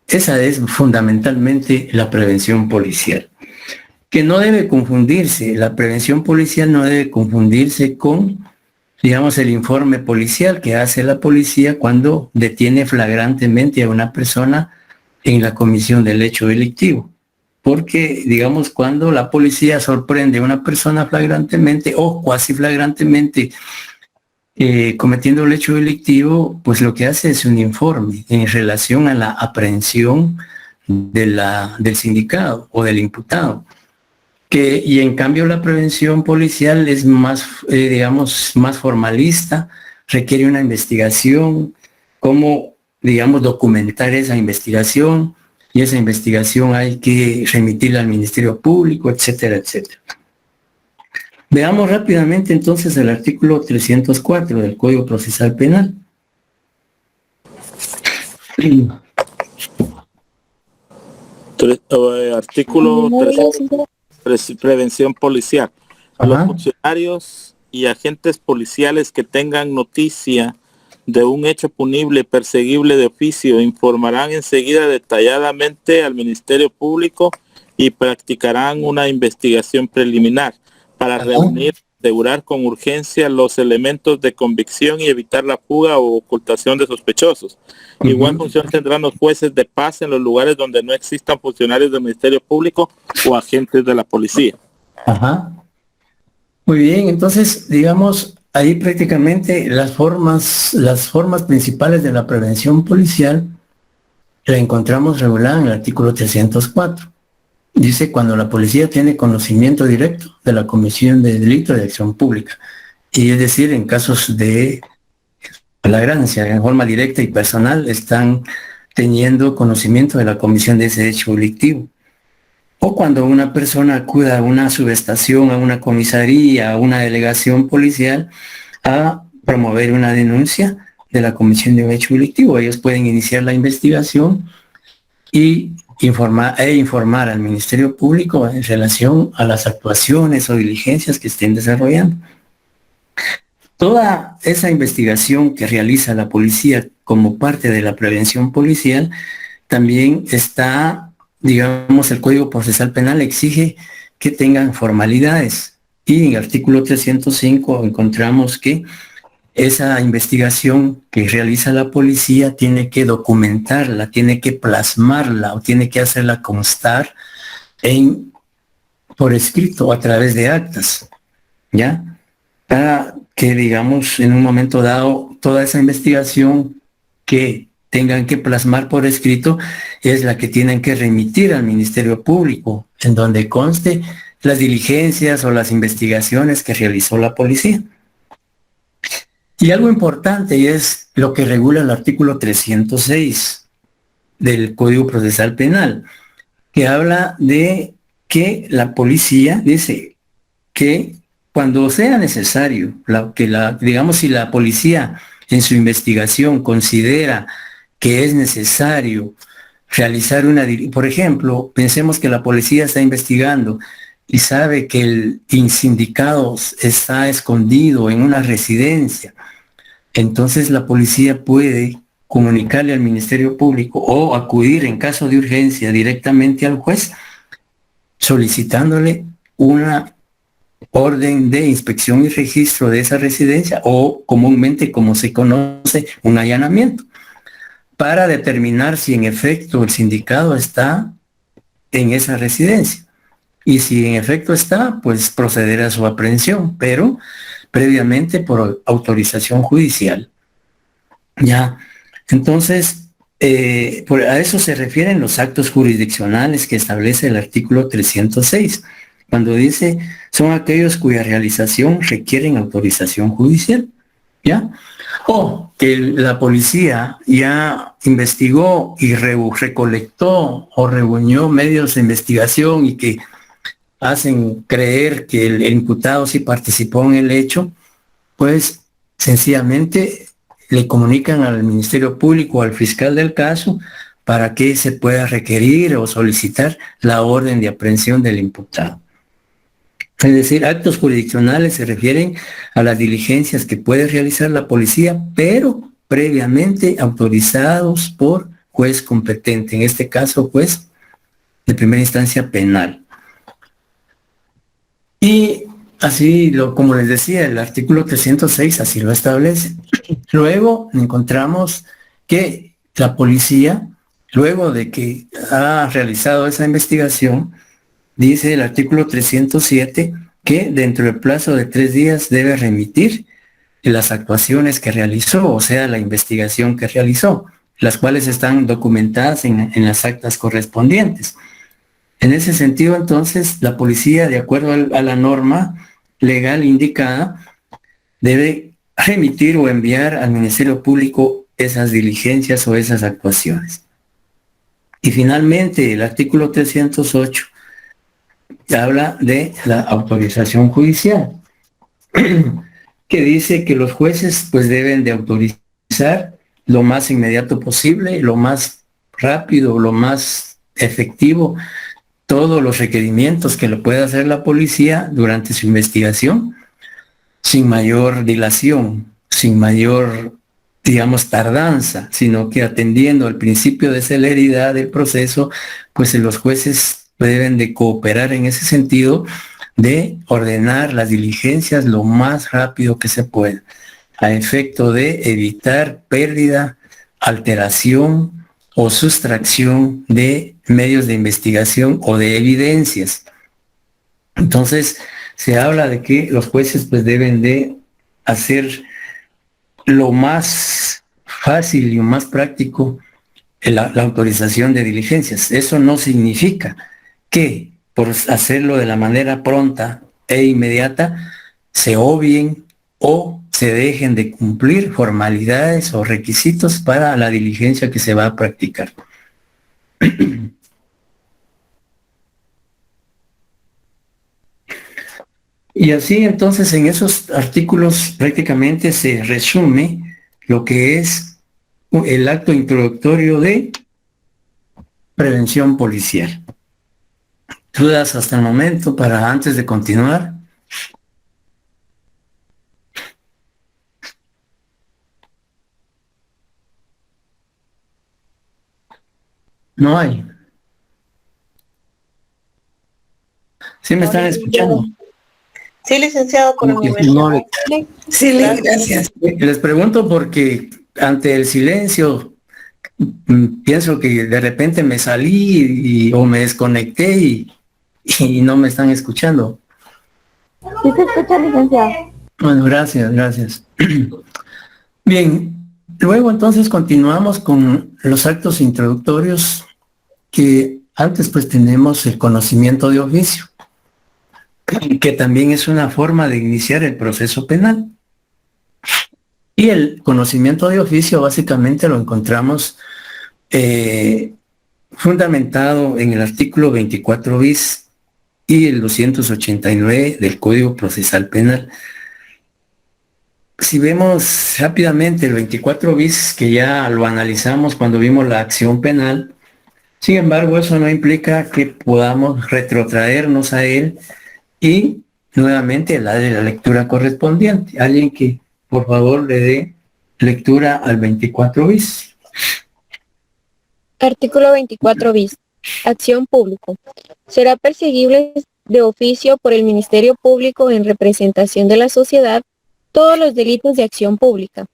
S1: esa es fundamentalmente la prevención policial, que no debe confundirse, la prevención policial no debe confundirse con, digamos, el informe policial que hace la policía cuando detiene flagrantemente a una persona en la comisión del hecho delictivo. Porque, digamos, cuando la policía sorprende a una persona flagrantemente o cuasi flagrantemente cometiendo el hecho delictivo, pues lo que hace es un informe en relación a la aprehensión del sindicado o del imputado. Y en cambio la prevención policial es más, digamos, más formalista, requiere una investigación, cómo, digamos, documentar esa investigación, y esa investigación hay que remitirla al Ministerio Público, etcétera, etcétera. Veamos rápidamente entonces el artículo 304 del Código Procesal Penal.
S8: Artículo 300, prevención policial. A los funcionarios y agentes policiales que tengan noticia de un hecho punible perseguible de oficio informarán enseguida detalladamente al Ministerio Público y practicarán una investigación preliminar para reunir, asegurar con urgencia los elementos de convicción y evitar la fuga o ocultación de sospechosos. Igual función tendrán los jueces de paz en los lugares donde no existan funcionarios del Ministerio Público o agentes de la policía.
S1: Ajá. Muy bien, entonces, digamos, ahí prácticamente las formas principales de la prevención policial la encontramos regulada en el artículo 304. Dice cuando la policía tiene conocimiento directo de la comisión de delito de acción pública, y es decir, en casos de flagrancia, en forma directa y personal, están teniendo conocimiento de la comisión de ese hecho delictivo. O cuando una persona acuda a una subestación, a una comisaría, a una delegación policial a promover una denuncia de la comisión de un hecho delictivo. Ellos pueden iniciar la investigación y informar al Ministerio Público en relación a las actuaciones o diligencias que estén desarrollando. Toda esa investigación que realiza la policía como parte de la prevención policial también está, digamos, el Código Procesal Penal exige que tengan formalidades, y en el artículo 305 encontramos que esa investigación que realiza la policía tiene que documentarla, tiene que plasmarla o tiene que hacerla constar por escrito a través de actas, ¿ya? Para que, digamos, en un momento dado, toda esa investigación que tengan que plasmar por escrito es la que tienen que remitir al Ministerio Público, en donde conste las diligencias o las investigaciones que realizó la policía. Y algo importante es lo que regula el artículo 306 del Código Procesal Penal, que habla de que la policía dice que cuando sea necesario, digamos, si la policía en su investigación considera que es necesario realizar por ejemplo, pensemos que la policía está investigando y sabe que el insindicado está escondido en una residencia, entonces la policía puede comunicarle al Ministerio Público o acudir en caso de urgencia directamente al juez solicitándole una orden de inspección y registro de esa residencia, o comúnmente como se conoce, un allanamiento, para determinar si en efecto el sindicado está en esa residencia. Y si en efecto está, pues proceder a su aprehensión, pero previamente por autorización judicial. Ya, entonces, a eso se refieren los actos jurisdiccionales que establece el artículo 306, cuando dice, son aquellos cuya realización requieren autorización judicial, ¿ya? O que la policía ya investigó y recolectó o reunió medios de investigación y que hacen creer que el imputado sí participó en el hecho, pues sencillamente le comunican al Ministerio Público o al fiscal del caso para que se pueda requerir o solicitar la orden de aprehensión del imputado. Es decir, actos jurisdiccionales se refieren a las diligencias que puede realizar la policía, pero previamente autorizados por juez competente, en este caso, juez de primera instancia penal. Y así, como les decía, el artículo 306 así lo establece. Luego encontramos que la policía, luego de que ha realizado esa investigación, dice el artículo 307 que dentro del plazo de 3 días debe remitir las actuaciones que realizó, o sea, la investigación que realizó, las cuales están documentadas en las actas correspondientes. En ese sentido, entonces, la policía, de acuerdo a la norma legal indicada, debe remitir o enviar al Ministerio Público esas diligencias o esas actuaciones. Y finalmente, el artículo 308 habla de la autorización judicial, que dice que los jueces pues deben de autorizar lo más inmediato posible, lo más rápido, lo más efectivo, todos los requerimientos que le pueda hacer la policía durante su investigación, sin mayor dilación, sin mayor, digamos, tardanza, sino que atendiendo al principio de celeridad del proceso, pues los jueces deben de cooperar en ese sentido de ordenar las diligencias lo más rápido que se pueda, a efecto de evitar pérdida, alteración o sustracción de medios de investigación o de evidencias. Entonces, se habla de que los jueces pues deben de hacer lo más fácil y lo más práctico la autorización de diligencias. Eso no significa que por hacerlo de la manera pronta e inmediata se obvien o se dejen de cumplir formalidades o requisitos para la diligencia que se va a practicar. Y así entonces en esos artículos prácticamente se resume lo que es el acto introductorio de prevención policial. ¿Dudas hasta el momento para antes de continuar? No hay. ¿Sí me están escuchando?
S9: Sí, licenciado, por el momento.
S1: No.
S9: Sí, gracias.
S1: Les pregunto porque ante el silencio pienso que de repente me salí o me desconecté y no me están escuchando.
S6: Sí se escucha, licenciado.
S1: Bueno, gracias. Bien, luego entonces continuamos con los actos introductorios, que antes pues tenemos el conocimiento de oficio, que también es una forma de iniciar el proceso penal. Y el conocimiento de oficio básicamente lo encontramos fundamentado en el artículo 24 bis y el 289 del Código Procesal Penal. Si vemos rápidamente el 24 bis, que ya lo analizamos cuando vimos la acción penal, sin embargo, eso no implica que podamos retrotraernos a él y nuevamente darle la lectura correspondiente. Alguien que por favor le dé lectura al 24 bis.
S10: Artículo 24 bis. Acción público. Será perseguible de oficio por el Ministerio Público en representación de la sociedad todos los delitos de acción pública,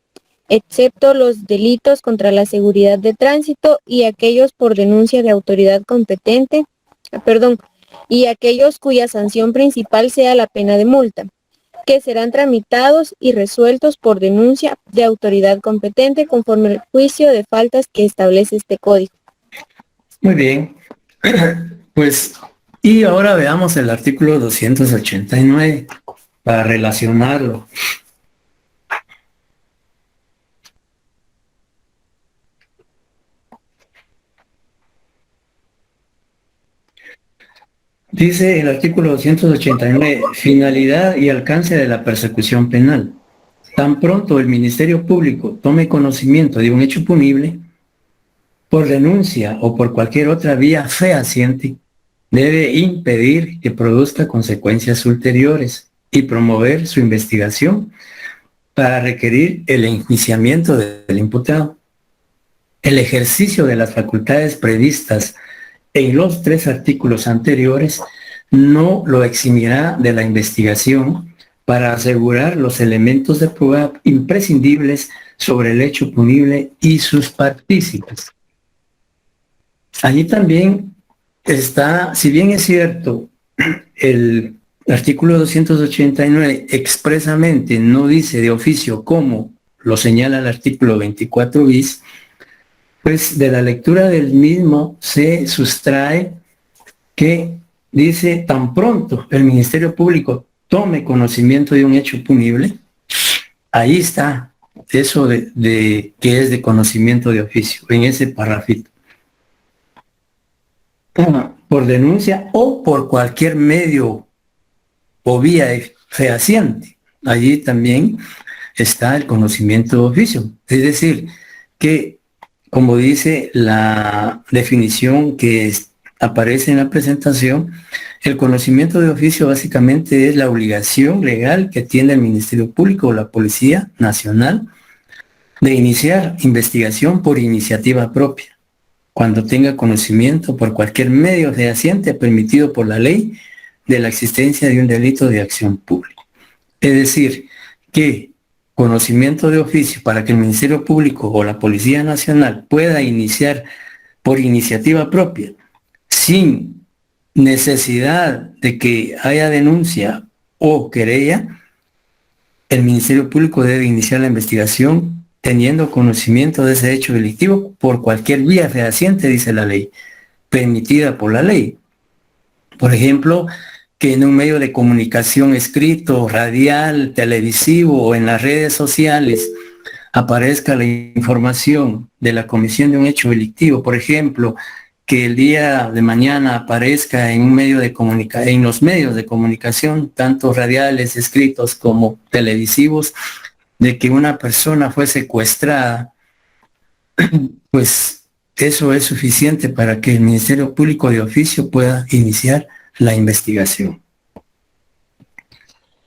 S10: excepto los delitos contra la seguridad de tránsito y aquellos por denuncia de autoridad competente, y aquellos cuya sanción principal sea la pena de multa, que serán tramitados y resueltos por denuncia de autoridad competente conforme al juicio de faltas que establece este código.
S1: Muy bien. Pues, y ahora veamos el artículo 289 para relacionarlo. Dice el artículo 289, finalidad y alcance de la persecución penal. Tan pronto el Ministerio Público tome conocimiento de un hecho punible, por denuncia o por cualquier otra vía fehaciente, debe impedir que produzca consecuencias ulteriores y promover su investigación para requerir el enjuiciamiento del imputado. El ejercicio de las facultades previstas en los 3 artículos anteriores no lo eximirá de la investigación para asegurar los elementos de prueba imprescindibles sobre el hecho punible y sus partícipes. Allí también está, si bien es cierto, el artículo 289 expresamente no dice de oficio como lo señala el artículo 24 bis, pues de la lectura del mismo se sustrae que dice tan pronto el Ministerio Público tome conocimiento de un hecho punible, ahí está eso de que es de conocimiento de oficio, en ese parrafito. Por denuncia o por cualquier medio o vía fehaciente. Allí también está el conocimiento de oficio. Es decir, que como dice la definición que aparece en la presentación, El conocimiento de oficio básicamente es la obligación legal que tiene el Ministerio Público o la Policía Nacional de iniciar investigación por iniciativa propia, cuando tenga conocimiento por cualquier medio fehaciente permitido por la ley de la existencia de un delito de acción pública. Es decir, que conocimiento de oficio para que el Ministerio Público o la Policía Nacional pueda iniciar por iniciativa propia, sin necesidad de que haya denuncia o querella, el Ministerio Público debe iniciar la investigación teniendo conocimiento de ese hecho delictivo por cualquier vía fehaciente, dice la ley, permitida por la ley. Por ejemplo, que en un medio de comunicación escrito, radial, televisivo o en las redes sociales aparezca la información de la comisión de un hecho delictivo. Por ejemplo, que el día de mañana aparezca en un medio de en los medios de comunicación, tanto radiales, escritos como televisivos, de que una persona fue secuestrada, pues eso es suficiente para que el Ministerio Público de oficio pueda iniciar la investigación.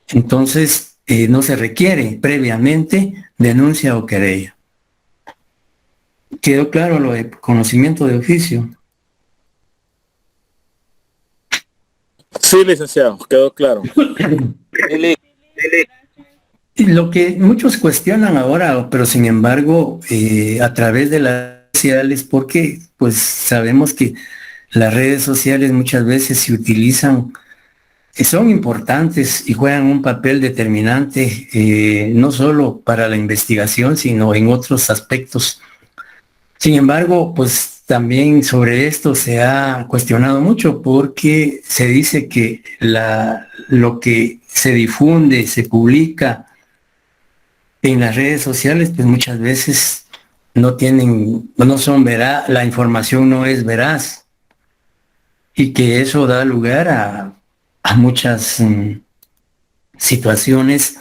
S1: Entonces, no se requiere previamente denuncia o querella. ¿Quedó claro lo de conocimiento de oficio?
S8: Sí, licenciado, quedó claro.
S1: Lo que muchos cuestionan ahora, pero sin embargo, a través de las redes sociales, porque pues sabemos que las redes sociales muchas veces se utilizan, son importantes y juegan un papel determinante, no solo para la investigación, sino en otros aspectos. Sin embargo, pues también sobre esto se ha cuestionado mucho porque se dice que lo que se difunde, se publica en las redes sociales, pues muchas veces no son veraz, la información no es veraz, y que eso da lugar a muchas situaciones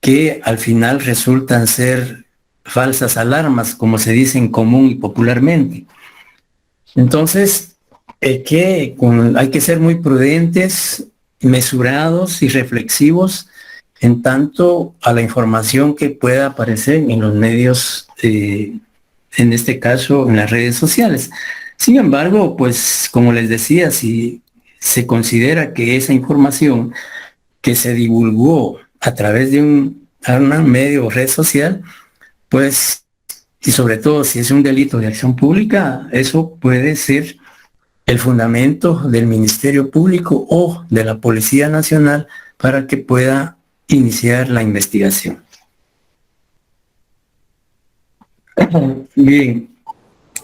S1: que al final resultan ser falsas alarmas, como se dice común y popularmente. Entonces, hay que ser muy prudentes, mesurados y reflexivos en tanto a la información que pueda aparecer en los medios, en este caso en las redes sociales. Sin embargo, pues como les decía, si se considera que esa información que se divulgó a través de un medio o red social, pues, y sobre todo si es un delito de acción pública, eso puede ser el fundamento del Ministerio Público o de la Policía Nacional para que pueda iniciar la investigación. Bien.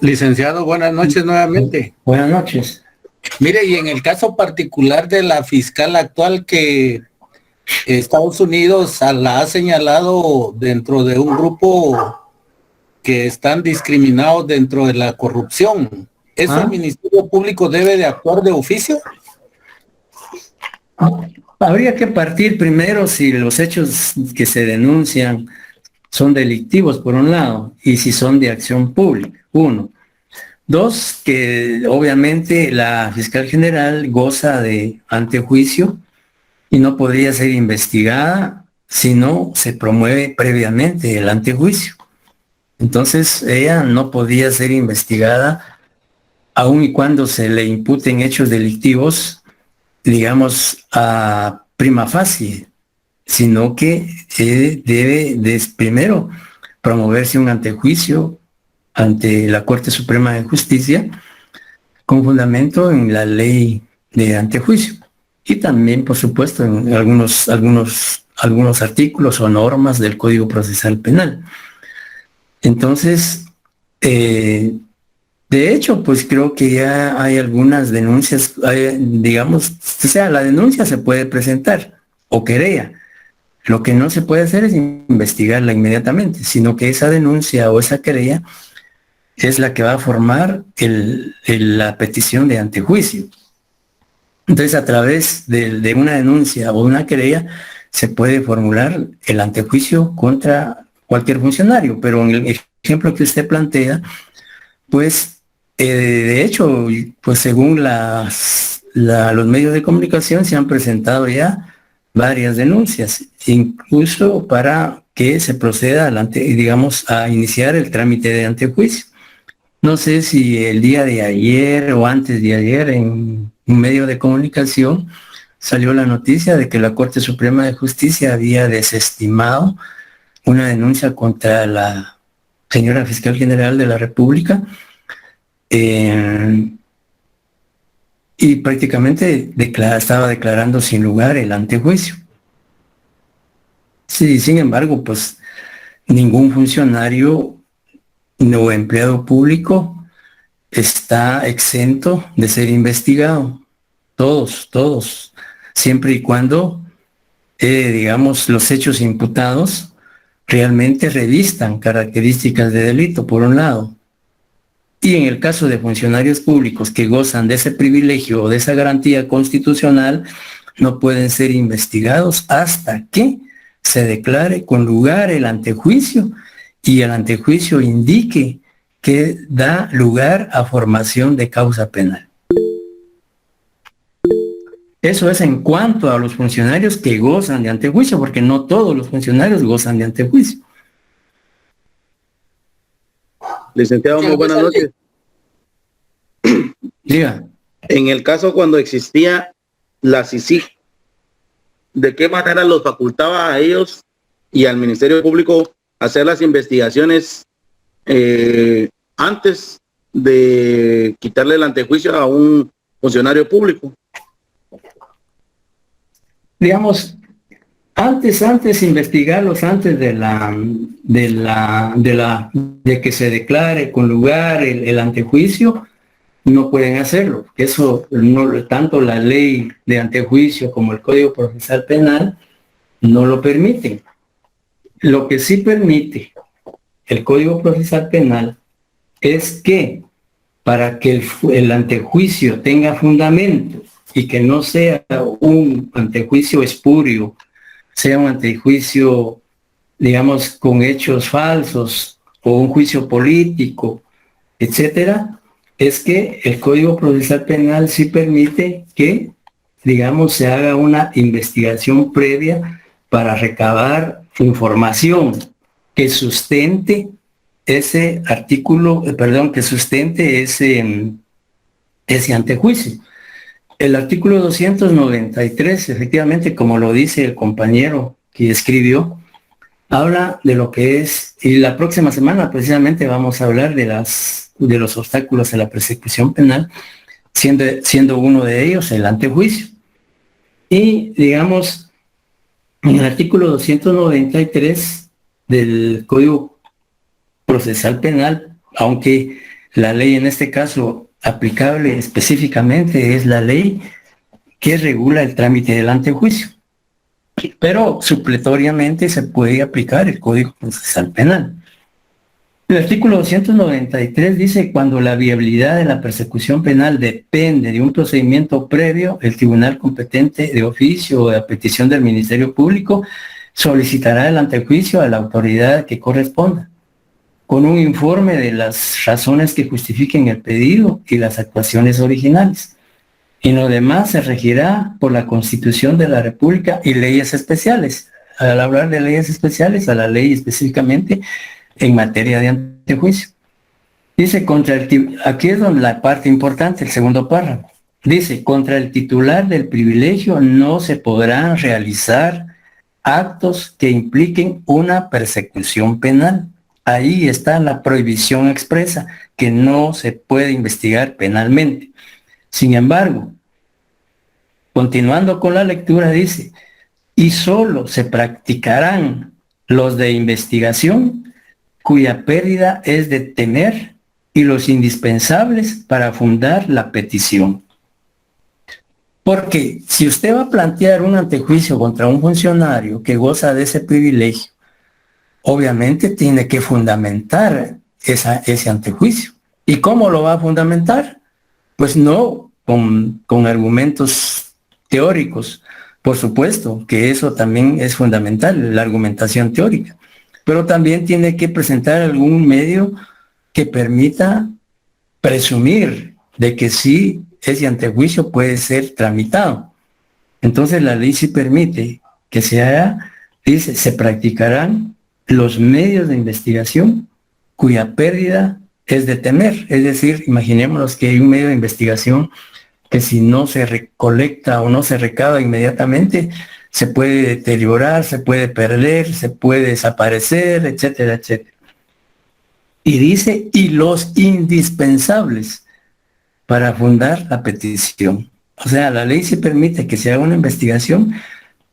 S11: Licenciado, buenas noches nuevamente.
S1: Buenas noches.
S11: Mire, y en el caso particular de la fiscal actual que Estados Unidos la ha señalado dentro de un grupo que están discriminados dentro de la corrupción, ¿eso el Ministerio Público debe de actuar de oficio?
S1: Habría que partir primero si los hechos que se denuncian son delictivos, por un lado, y si son de acción pública, uno. Dos, que obviamente la fiscal general goza de antejuicio y no podría ser investigada si no se promueve previamente el antejuicio. Entonces, ella no podía ser investigada aun y cuando se le imputen hechos delictivos, digamos, a prima facie, sino que debe primero promoverse un antejuicio ante la Corte Suprema de Justicia con fundamento en la ley de antejuicio y también, por supuesto, en algunos artículos o normas del Código Procesal Penal. Entonces, de hecho, pues creo que ya hay algunas denuncias, digamos, o sea, la denuncia se puede presentar o querella. Lo que no se puede hacer es investigarla inmediatamente, sino que esa denuncia o esa querella es la que va a formar la petición de antejuicio. Entonces, a través de una denuncia o una querella, se puede formular el antejuicio contra cualquier funcionario, pero en el ejemplo que usted plantea, pues, de hecho, pues según las los medios de comunicación se han presentado ya varias denuncias, incluso para que se proceda adelante, digamos, a iniciar el trámite de antejuicio. No sé si el día de ayer o antes de ayer en un medio de comunicación salió la noticia de que la Corte Suprema de Justicia había desestimado una denuncia contra la señora Fiscal General de la República y prácticamente estaba declarando sin lugar el antejuicio. Sí, sin embargo, pues ningún funcionario o empleado público está exento de ser investigado. Todos, siempre y cuando, digamos, los hechos imputados realmente revistan características de delito, por un lado. Y en el caso de funcionarios públicos que gozan de ese privilegio o de esa garantía constitucional, no pueden ser investigados hasta que se declare con lugar el antejuicio y el antejuicio indique que da lugar a formación de causa penal. Eso es en cuanto a los funcionarios que gozan de antejuicio, porque no todos los funcionarios gozan de antejuicio.
S3: Licenciado, muy buenas noches.
S1: Diga.
S3: En el caso cuando existía la CICIG, ¿de qué manera los facultaba a ellos y al Ministerio Público hacer las investigaciones antes de quitarle el antejuicio a un funcionario público?
S1: Digamos, antes investigarlos antes de que se declare con lugar el antejuicio, no pueden hacerlo. Eso no, tanto la ley de antejuicio como el Código Procesal Penal no lo permiten. Lo que sí permite el Código Procesal Penal es que para que el antejuicio tenga fundamento y que no sea un antejuicio espurio, sea un antejuicio, digamos, con hechos falsos o un juicio político, etcétera, es que el Código Procesal Penal sí permite que, digamos, se haga una investigación previa para recabar información que sustente ese artículo, que sustente ese antejuicio. El artículo 293, efectivamente, como lo dice el compañero que escribió, habla de lo que es, y la próxima semana precisamente vamos a hablar de los obstáculos a la persecución penal, siendo uno de ellos el antejuicio. Y digamos, en el artículo 293 del Código Procesal Penal, aunque la ley en este caso aplicable específicamente es la ley que regula el trámite del antejuicio, pero supletoriamente se puede aplicar el Código Procesal Penal. El artículo 293 dice: cuando la viabilidad de la persecución penal depende de un procedimiento previo, el tribunal competente de oficio o a petición del Ministerio Público solicitará el antejuicio a la autoridad que corresponda, con un informe de las razones que justifiquen el pedido y las actuaciones originales. Y lo demás se regirá por la Constitución de la República y leyes especiales. Al hablar de leyes especiales, a la ley específicamente en materia de antejuicio. Dice, aquí es donde la parte importante, el segundo párrafo. Dice: contra el titular del privilegio no se podrán realizar actos que impliquen una persecución penal. Ahí está la prohibición expresa, que no se puede investigar penalmente. Sin embargo, continuando con la lectura, dice: y solo se practicarán los de investigación cuya pérdida es de tener y los indispensables para fundar la petición. Porque si usted va a plantear un antejuicio contra un funcionario que goza de ese privilegio, obviamente tiene que fundamentar ese antejuicio. ¿Y cómo lo va a fundamentar? Pues no con argumentos teóricos. Por supuesto que eso también es fundamental, la argumentación teórica. Pero también tiene que presentar algún medio que permita presumir de que sí ese antejuicio puede ser tramitado. Entonces la ley sí permite que se haga, dice, se practicarán los medios de investigación cuya pérdida es de temer. Es decir, imaginémonos que hay un medio de investigación que si no se recolecta o no se recaba inmediatamente, se puede deteriorar, se puede perder, se puede desaparecer, etcétera, etcétera. Y dice, y los indispensables para fundar la petición. O sea, la ley sí permite que se haga una investigación,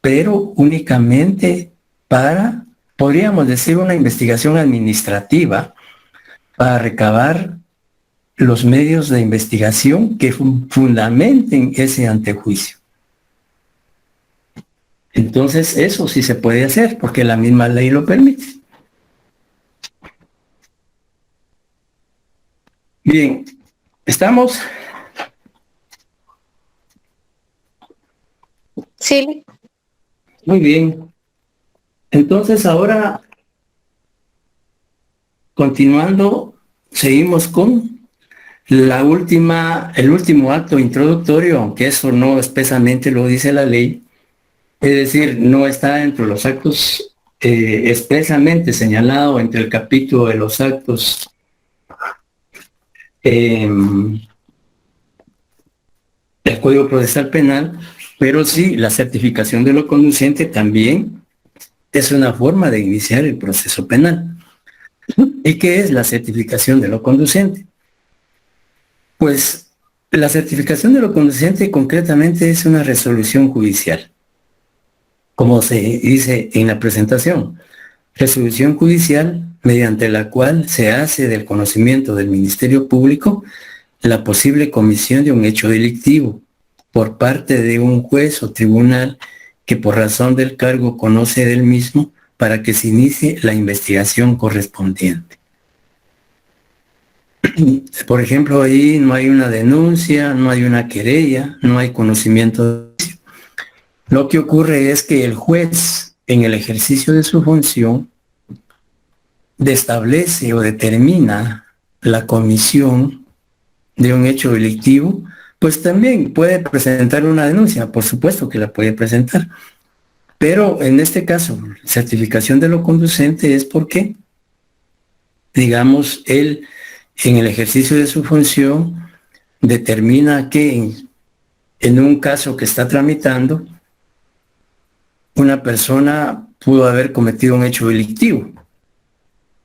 S1: pero únicamente para, podríamos decir, una investigación administrativa para recabar los medios de investigación que fundamenten ese antejuicio. Entonces, eso sí se puede hacer, porque la misma ley lo permite. Bien, ¿estamos?
S10: Sí.
S1: Muy bien. Entonces, ahora, continuando, seguimos con el último acto introductorio, aunque eso no expresamente lo dice la ley, es decir, no está dentro de los actos expresamente señalado entre el capítulo de los actos del Código Procesal Penal, pero sí, la certificación de lo conducente también es una forma de iniciar el proceso penal. ¿Y qué es la certificación de lo conducente? Pues la certificación de lo conducente concretamente es una resolución judicial, como se dice en la presentación. Resolución judicial mediante la cual se hace del conocimiento del Ministerio Público la posible comisión de un hecho delictivo por parte de un juez o tribunal que por razón del cargo conoce del mismo para que se inicie la investigación correspondiente. Por ejemplo, ahí no hay una denuncia, no hay una querella, no hay conocimiento. Lo que ocurre es que el juez, en el ejercicio de su función, establece o determina la comisión de un hecho delictivo, pues también puede presentar una denuncia, por supuesto que la puede presentar. Pero en este caso, certificación de lo conducente es porque, digamos, él en el ejercicio de su función determina que en un caso que está tramitando, una persona pudo haber cometido un hecho delictivo.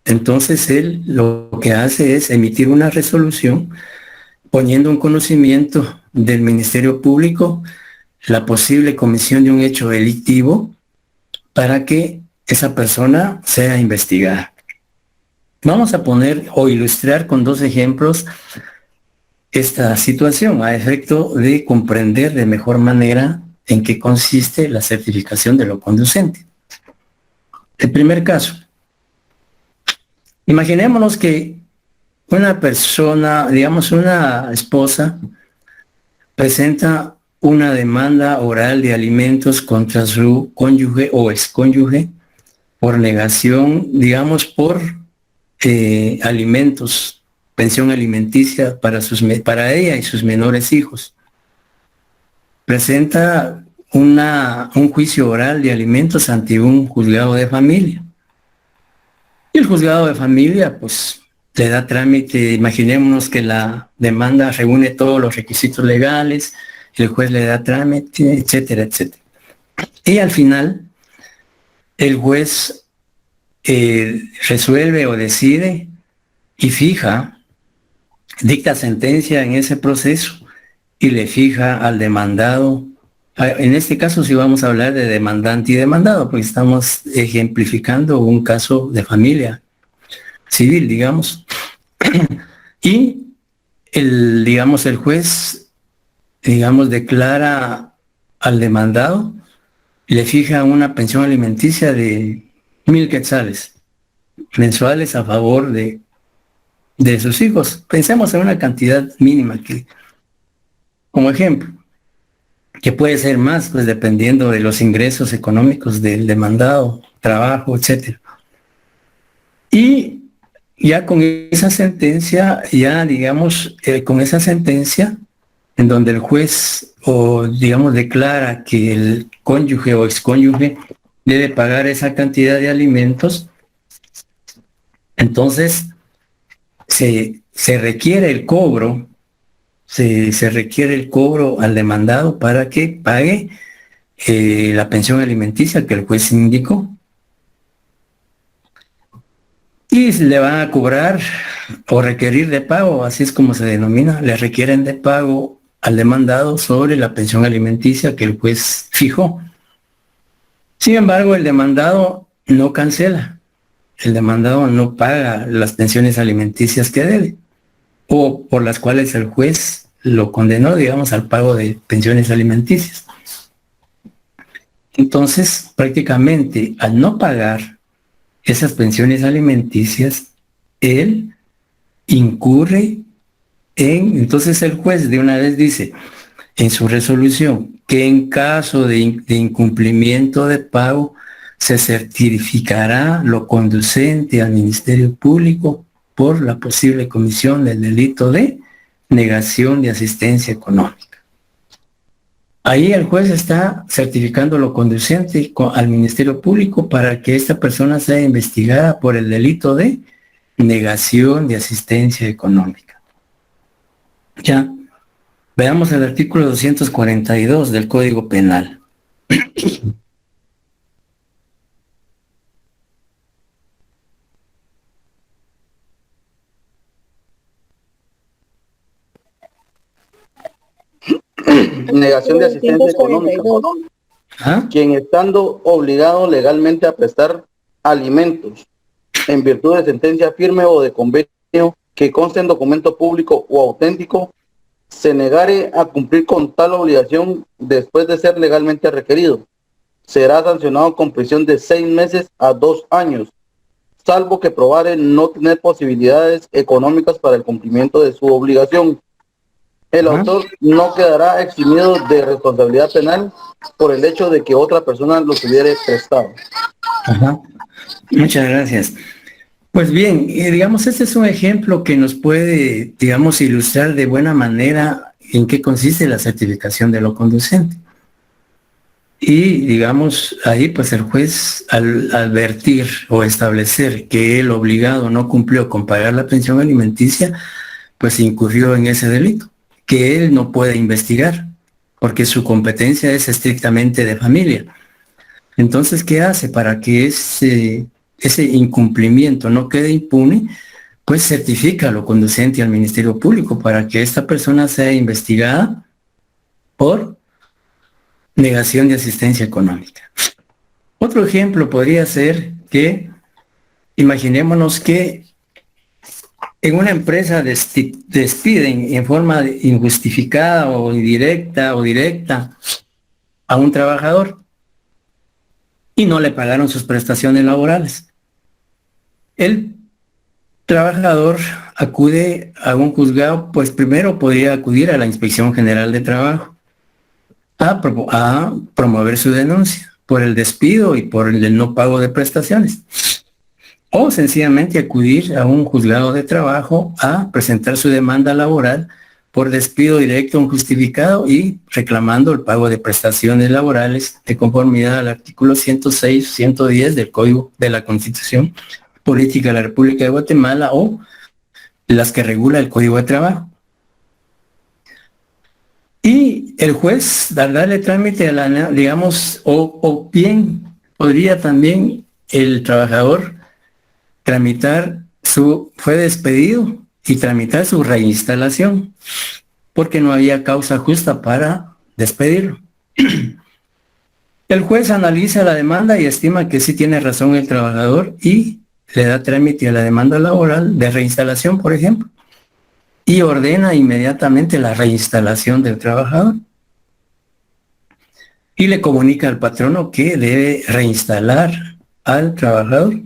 S1: Entonces él lo que hace es emitir una resolución poniendo en conocimiento del Ministerio Público la posible comisión de un hecho delictivo para que esa persona sea investigada. Vamos a poner o ilustrar con dos ejemplos esta situación a efecto de comprender de mejor manera en qué consiste la certificación de lo conducente. El primer caso. Imaginémonos que una persona, digamos una esposa, presenta una demanda oral de alimentos contra su cónyuge o excónyuge por negación, digamos, por alimentos, pensión alimenticia para ella y sus menores hijos. Presenta un juicio oral de alimentos ante un juzgado de familia. Y el juzgado de familia, pues, le da trámite. Imaginémonos que la demanda reúne todos los requisitos legales, el juez le da trámite, etcétera, etcétera. Y al final, el juez resuelve o decide y dicta sentencia en ese proceso y le fija al demandado. En este caso sí vamos a hablar de demandante y demandado, porque estamos ejemplificando un caso de familia civil, digamos. Y el juez, declara al demandado, le fija una pensión alimenticia de 1,000 quetzales mensuales a favor de sus hijos. Pensemos en una cantidad mínima como ejemplo, que puede ser más, pues dependiendo de los ingresos económicos del demandado, trabajo, etcétera. Y ya con esa sentencia, en donde el juez o digamos declara que el cónyuge o excónyuge debe pagar esa cantidad de alimentos, entonces se requiere el cobro, se requiere el cobro al demandado para que pague la pensión alimenticia que el juez indicó. Y le van a cobrar o requerir de pago, así es como se denomina, le requieren de pago al demandado sobre la pensión alimenticia que el juez fijó. Sin embargo, el demandado no cancela, el demandado no paga las pensiones alimenticias que debe o por las cuales el juez lo condenó, digamos, al pago de pensiones alimenticias. Entonces, prácticamente, al no pagar esas pensiones alimenticias, él incurre entonces el juez de una vez dice en su resolución que en caso de incumplimiento de pago se certificará lo conducente al Ministerio Público por la posible comisión del delito de negación de asistencia económica. Ahí el juez está certificando lo conducente al Ministerio Público para que esta persona sea investigada por el delito de negación de asistencia económica. Ya, veamos el artículo 242 del Código Penal.
S3: Negación de asistencia económica. Quien estando obligado legalmente a prestar alimentos en virtud de sentencia firme o de convenio que conste en documento público o auténtico, se negare a cumplir con tal obligación después de ser legalmente requerido, será sancionado con prisión de 6 meses a 2 años, salvo que probare no tener posibilidades económicas para el cumplimiento de su obligación. El autor no quedará eximido de responsabilidad penal por el hecho de que otra persona los hubiere prestado.
S1: Ajá. Muchas gracias. Pues bien, digamos, este es un ejemplo que nos puede, digamos, ilustrar de buena manera en qué consiste la certificación de lo conducente. Y, digamos, ahí pues el juez al advertir o establecer que el obligado no cumplió con pagar la pensión alimenticia, pues incurrió en ese delito, que él no puede investigar, porque su competencia es estrictamente de familia. Entonces, ¿qué hace para que ese incumplimiento no quede impune? Pues certifica lo conducente al Ministerio Público para que esta persona sea investigada por negación de asistencia económica. Otro ejemplo podría ser que, imaginémonos que en una empresa despiden en forma injustificada o indirecta o directa a un trabajador y no le pagaron sus prestaciones laborales. El trabajador acude a un juzgado, pues primero podría acudir a la Inspección General de Trabajo a promover su denuncia por el despido y por el no pago de prestaciones. O sencillamente acudir a un juzgado de trabajo a presentar su demanda laboral por despido directo o injustificado y reclamando el pago de prestaciones laborales de conformidad al artículo 106, 110 del Código de la Constitución Política de la República de Guatemala o las que regula el Código de Trabajo. Y el juez darle trámite a la, digamos, o bien podría también el trabajador fue despedido y tramitar su reinstalación, porque no había causa justa para despedirlo. El juez analiza la demanda y estima que sí tiene razón el trabajador y le da trámite a la demanda laboral de reinstalación, por ejemplo, y ordena inmediatamente la reinstalación del trabajador. Y le comunica al patrono que debe reinstalar al trabajador.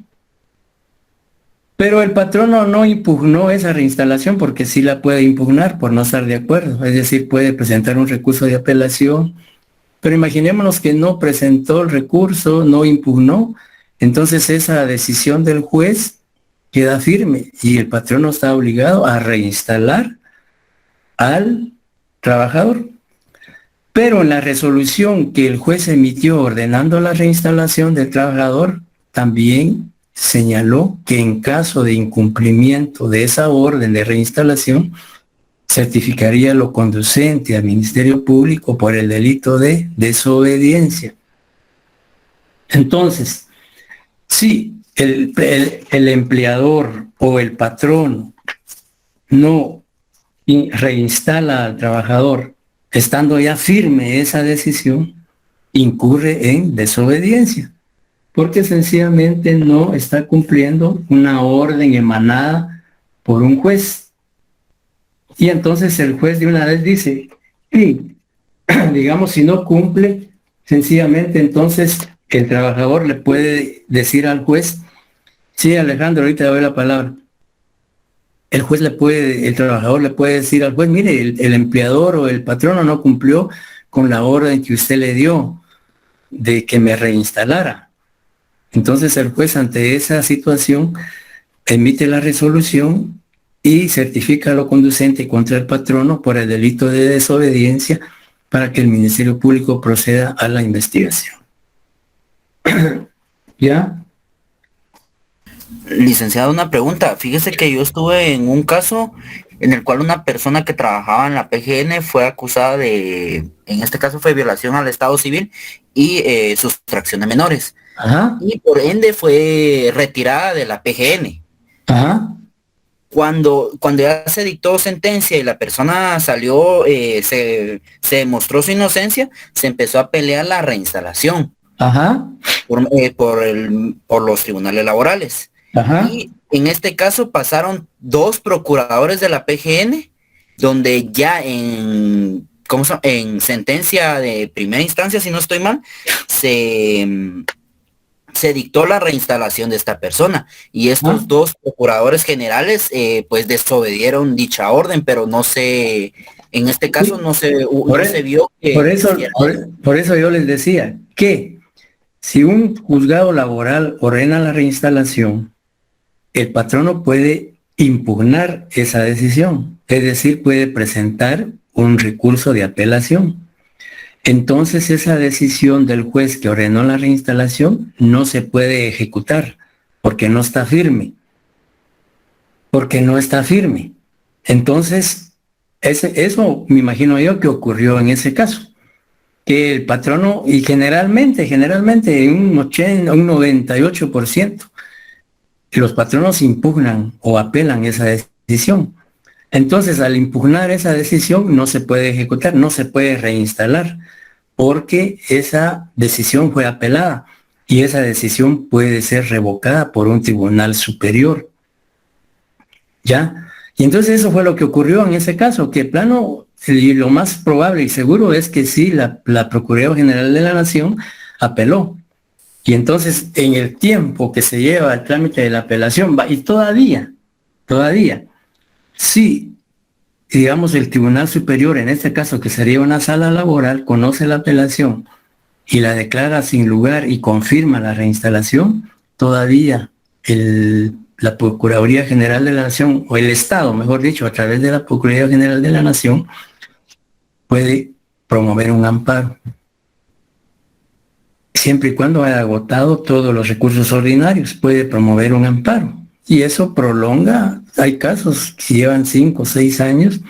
S1: Pero el patrono no impugnó esa reinstalación porque sí la puede impugnar por no estar de acuerdo. Es decir, puede presentar un recurso de apelación. Pero imaginémonos que no presentó el recurso, no impugnó. Entonces esa decisión del juez queda firme y el patrono está obligado a reinstalar al trabajador. Pero en la resolución que el juez emitió ordenando la reinstalación del trabajador, también señaló que en caso de incumplimiento de esa orden de reinstalación, certificaría lo conducente al Ministerio Público por el delito de desobediencia. Entonces, si el empleador o el patrón no reinstala al trabajador, estando ya firme esa decisión, incurre en desobediencia, porque sencillamente no está cumpliendo una orden emanada por un juez. Y entonces el juez de una vez dice, sí, digamos, si no cumple, sencillamente entonces el trabajador le puede decir al juez, sí, Alejandro, ahorita le doy la palabra. El trabajador le puede decir al juez, mire, el empleador o el patrono no cumplió con la orden que usted le dio de que me reinstalara. Entonces el juez ante esa situación emite la resolución y certifica lo conducente contra el patrono por el delito de desobediencia para que el Ministerio Público proceda a la investigación. ¿Ya?
S14: Licenciado, una pregunta. Fíjese que yo estuve en un caso en el cual una persona que trabajaba en la PGN fue acusada de, en este caso fue violación al Estado civil y sustracción de menores.
S1: Ajá.
S14: Y por ende fue retirada de la PGN.
S1: Ajá.
S14: Cuando ya se dictó sentencia y la persona salió, se demostró su inocencia, se empezó a pelear la reinstalación.
S1: Ajá.
S14: Por los tribunales laborales.
S1: Ajá.
S14: Y en este caso pasaron 2 procuradores de la PGN, donde ya en sentencia de primera instancia, si no estoy mal, se dictó la reinstalación de esta persona. Y estos 2 procuradores generales pues desobedieron dicha orden, pero no sé, en este caso no se vio que...
S1: Por eso yo les decía que si un juzgado laboral ordena la reinstalación, el patrono puede impugnar esa decisión, es decir, puede presentar un recurso de apelación. Entonces esa decisión del juez que ordenó la reinstalación no se puede ejecutar porque no está firme. Entonces, eso me imagino yo que ocurrió en ese caso. Que el patrono, y generalmente en un 98%, los patronos impugnan o apelan esa decisión. Entonces, al impugnar esa decisión, no se puede ejecutar, no se puede reinstalar, porque esa decisión fue apelada y esa decisión puede ser revocada por un tribunal superior. ¿Ya? Y entonces eso fue lo que ocurrió en ese caso, que plano, y lo más probable y seguro es que sí, la Procuraduría General de la Nación apeló. Y entonces, en el tiempo que se lleva el trámite de la apelación, y todavía, sí, digamos, el Tribunal Superior, en este caso que sería una sala laboral, conoce la apelación y la declara sin lugar y confirma la reinstalación, todavía la Procuraduría General de la Nación, o el Estado, mejor dicho, a través de la Procuraduría General de la Nación, puede promover un amparo, siempre y cuando haya agotado todos los recursos ordinarios, puede promover un amparo. Y eso prolonga, hay casos que llevan 5 o 6 años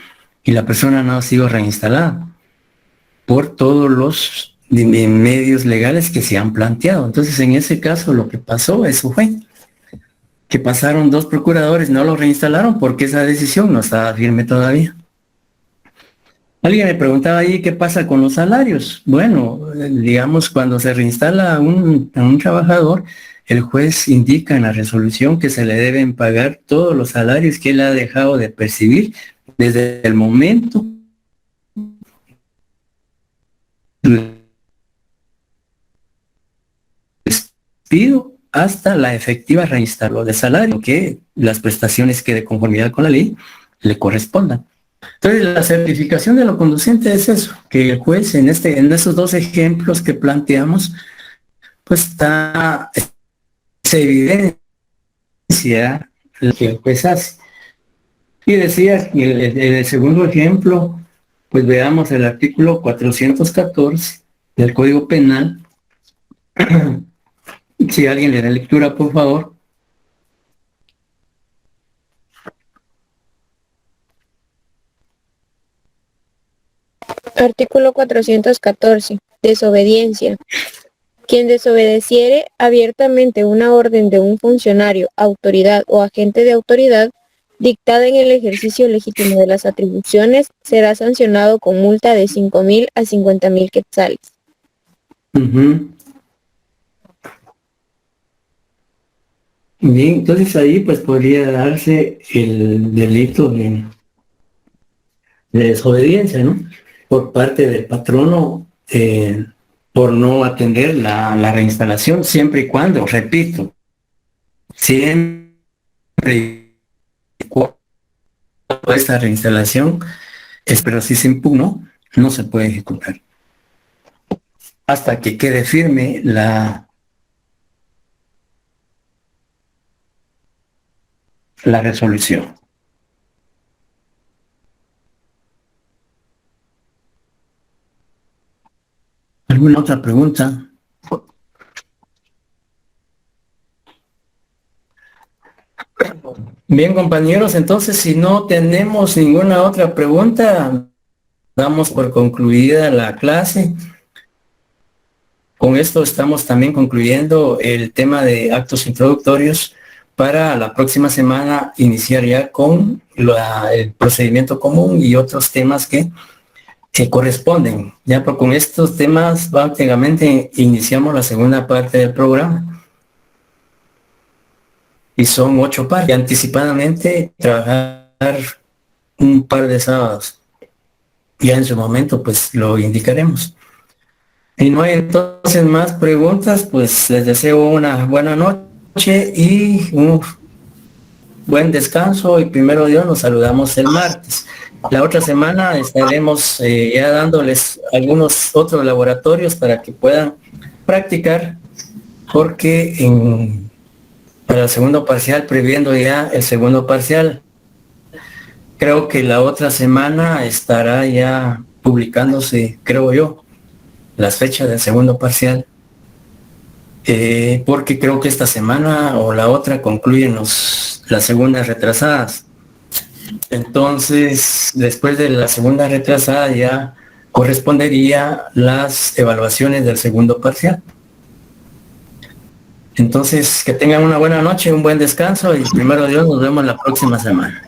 S1: y la persona no ha sido reinstalada por todos los medios legales que se han planteado. Entonces, en ese caso, lo que pasó, eso fue que pasaron 2 procuradores, no lo reinstalaron porque esa decisión no estaba firme todavía. Alguien me preguntaba ahí qué pasa con los salarios. Bueno, digamos, cuando se reinstala a un trabajador, el juez indica en la resolución que se le deben pagar todos los salarios que él ha dejado de percibir desde el momento del despido hasta la efectiva reinstalación de salario, que las prestaciones que de conformidad con la ley le correspondan. Entonces, la certificación de lo conducente es eso, que el juez en esos 2 ejemplos que planteamos, pues se evidencia lo que el juez hace. Y decía que el segundo ejemplo, pues veamos el artículo 414 del Código Penal. Si alguien le da lectura, por favor.
S10: Artículo 414. Desobediencia. Quien desobedeciere abiertamente una orden de un funcionario, autoridad o agente de autoridad dictada en el ejercicio legítimo de las atribuciones será sancionado con multa de 5,000 a 50,000 quetzales.
S1: Ujú. Bien, entonces ahí pues podría darse el delito de desobediencia, ¿no? Por parte del patrono por no atender la reinstalación, siempre y cuando, repito, siempre y cuando esta reinstalación, pero si se impugnó, no se puede ejecutar. Hasta que quede firme la resolución. ¿Alguna otra pregunta? Bien, compañeros, entonces si no tenemos ninguna otra pregunta, damos por concluida la clase. Con esto estamos también concluyendo el tema de actos introductorios. Para la próxima semana iniciar ya con el procedimiento común y otros temas que corresponden. Ya con estos temas prácticamente iniciamos la segunda parte del programa. Y son 8 partes. Y anticipadamente trabajar un par de sábados. Ya en su momento pues lo indicaremos. Y no hay entonces más preguntas, pues les deseo una buena noche y un buen descanso, y primero Dios nos saludamos el martes. La otra semana estaremos ya dándoles algunos otros laboratorios para que puedan practicar, porque para el segundo parcial, previendo ya el segundo parcial, creo que la otra semana estará ya publicándose, creo yo, las fechas del segundo parcial. Porque creo que esta semana o la otra concluyen las segundas retrasadas. Entonces, después de la segunda retrasada ya correspondería las evaluaciones del segundo parcial. Entonces, que tengan una buena noche, un buen descanso y primero Dios nos vemos la próxima semana.